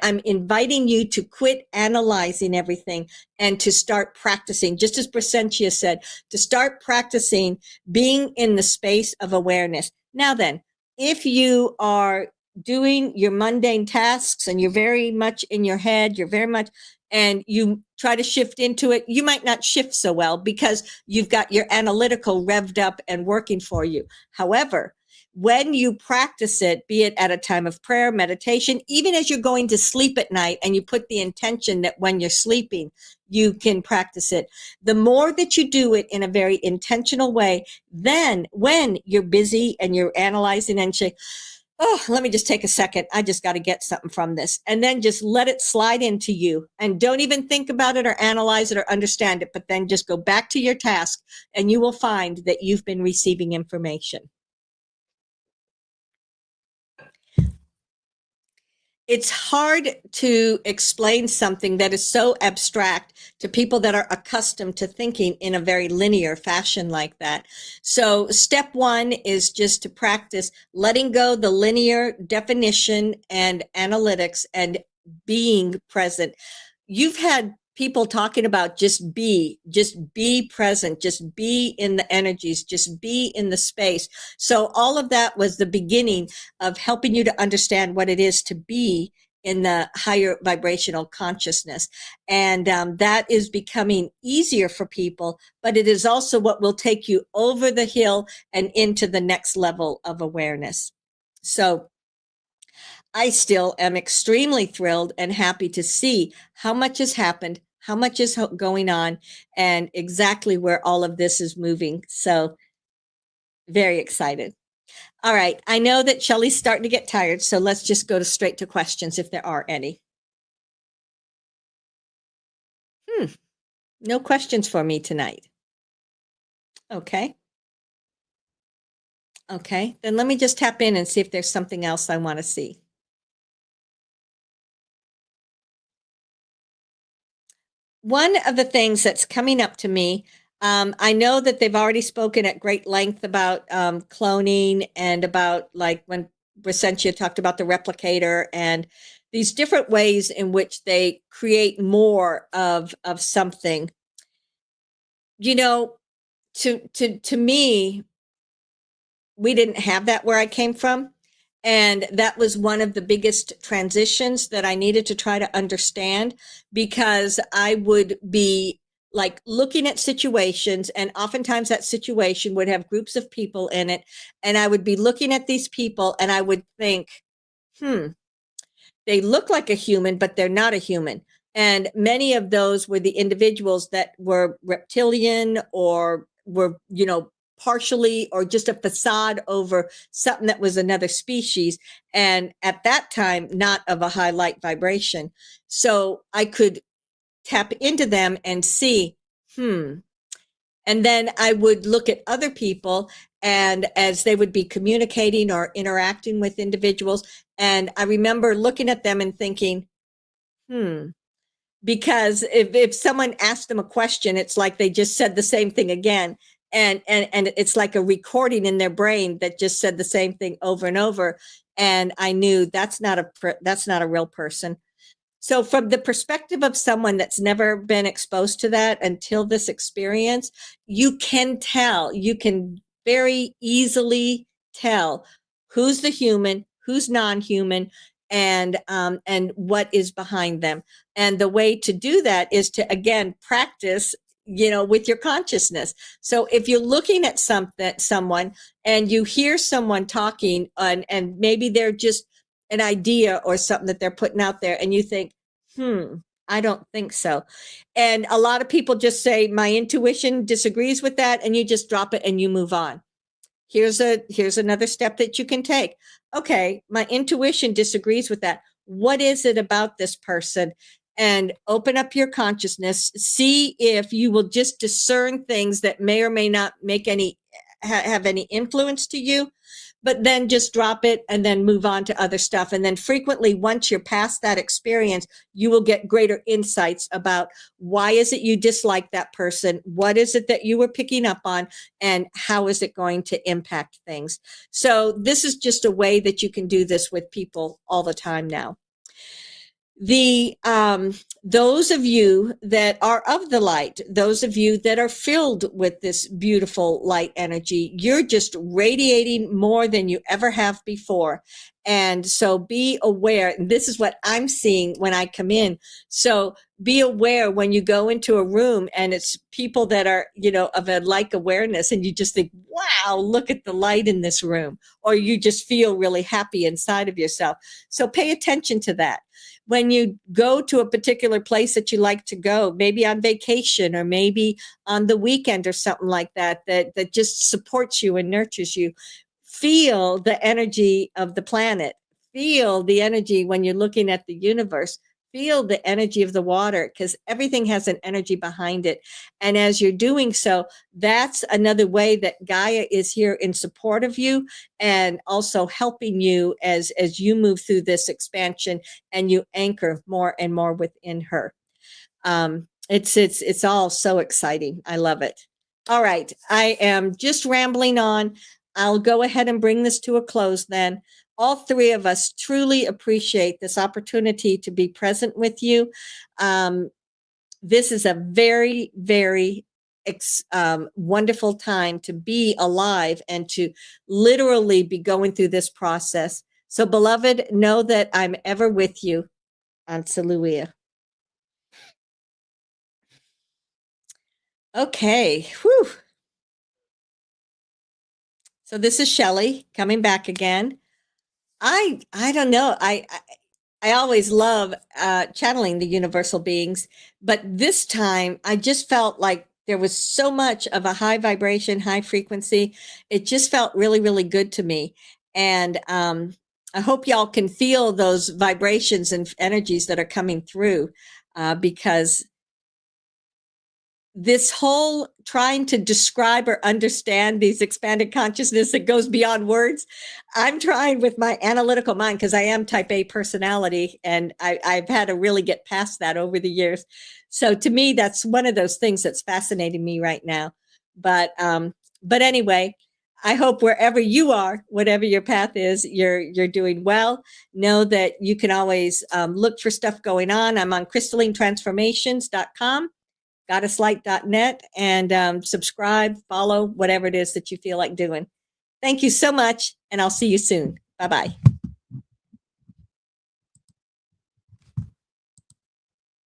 I'm inviting you to quit analyzing everything and to start practicing, just as Brysentia said, to start practicing being in the space of awareness. Now then, if you are doing your mundane tasks and you're very much in your head, you're very much, and you try to shift into it, you might not shift so well because you've got your analytical revved up and working for you. However, when you practice it, be it at a time of prayer, meditation, even as you're going to sleep at night and you put the intention that when you're sleeping, you can practice it. The more that you do it in a very intentional way, then when you're busy and you're analyzing and say, oh, let me just take a second. I just got to get something from this. And then just let it slide into you and don't even think about it or analyze it or understand it, but then just go back to your task and you will find that you've been receiving information. It's hard to explain something that is so abstract to people that are accustomed to thinking in a very linear fashion like that. So step one is just to practice letting go the linear definition and analytics and being present. You've had people talking about just be present, just be in the energies, just be in the space. So all of that was the beginning of helping you to understand what it is to be in the higher vibrational consciousness. And that is becoming easier for people, but it is also what will take you over the hill and into the next level of awareness. So I still am extremely thrilled and happy to see how much has happened, how much is going on, and exactly where all of this is moving. So very excited. All right. I know that Shelly's starting to get tired, so let's just go straight to questions if there are any. No questions for me tonight. Okay. Okay. Then let me just tap in and see if there's something else I want to see. one of the things that's coming up to me, I know that they've already spoken at great length about cloning and about like when Brysentia talked about the replicator and these different ways in which they create more of something. You know, to me, we didn't have that where I came from. And that was one of the biggest transitions that I needed to try to understand, because I would be like looking at situations, and oftentimes that situation would have groups of people in it. And I would be looking at these people and I would think, they look like a human, but they're not a human. And many of those were the individuals that were reptilian or were, partially or just a facade over something that was another species. And at that time, not of a high light vibration. So I could tap into them and see, and then I would look at other people, and as they would be communicating or interacting with individuals, and I remember looking at them and thinking, because if someone asked them a question, it's like they just said the same thing again. And it's like a recording in their brain that just said the same thing over and over. And I knew that's not a real person. So from the perspective of someone that's never been exposed to that until this experience, you can very easily tell who's the human, who's non-human, and what is behind them. And the way to do that is to, again, practice, with your consciousness. So if you're looking at someone and you hear someone talking, and maybe they're just an idea or something that they're putting out there, and you think, I don't think so. And a lot of people just say, my intuition disagrees with that, and you just drop it and you move on. Here's another step that you can take. Okay, my intuition disagrees with that. What is it about this person? And open up your consciousness. See if you will just discern things that may or may not have any influence to you, but then just drop it and then move on to other stuff. And then frequently, once you're past that experience, you will get greater insights about why is it you dislike that person? What is it that you were picking up on? And how is it going to impact things? So this is just a way that you can do this with people all the time now. Those of you that are of the light, those of you that are filled with this beautiful light energy, you're just radiating more than you ever have before. And so be aware. This is what I'm seeing when I come in. So be aware when you go into a room and it's people that are, of a like awareness, and you just think, wow, look at the light in this room, or you just feel really happy inside of yourself. So pay attention to that. When you go to a particular place that you like to go, maybe on vacation or maybe on the weekend or something like that, that just supports you and nurtures you, feel the energy of the planet, feel the energy when you're looking at the universe, feel the energy of the water, because everything has an energy behind it. And as you're doing so, that's another way that Gaia is here in support of you and also helping you as you move through this expansion and you anchor more and more within her. It's all so exciting. I love it. All right. I am just rambling on. I'll go ahead and bring this to a close then. All three of us truly appreciate this opportunity to be present with you. This is a very, very wonderful time to be alive and to literally be going through this process. So, beloved, know that I'm ever with you. Ansaluia. Okay. Whew. So this is Shelly coming back again. I don't know. I always love channeling the universal beings, but this time I just felt like there was so much of a high vibration, high frequency. It just felt really, really good to me. And I hope y'all can feel those vibrations and energies that are coming through, because this whole trying to describe or understand these expanded consciousness that goes beyond words, I'm trying with my analytical mind, because I am type A personality, and I've had to really get past that over the years. So to me, that's one of those things that's fascinating me right now. But anyway, I hope wherever you are, whatever your path is, you're doing well. Know that you can always look for stuff going on. I'm on crystallinetransformations.com, goddesslight.net, and subscribe, follow, whatever it is that you feel like doing. Thank you so much, and I'll see you soon. Bye-bye.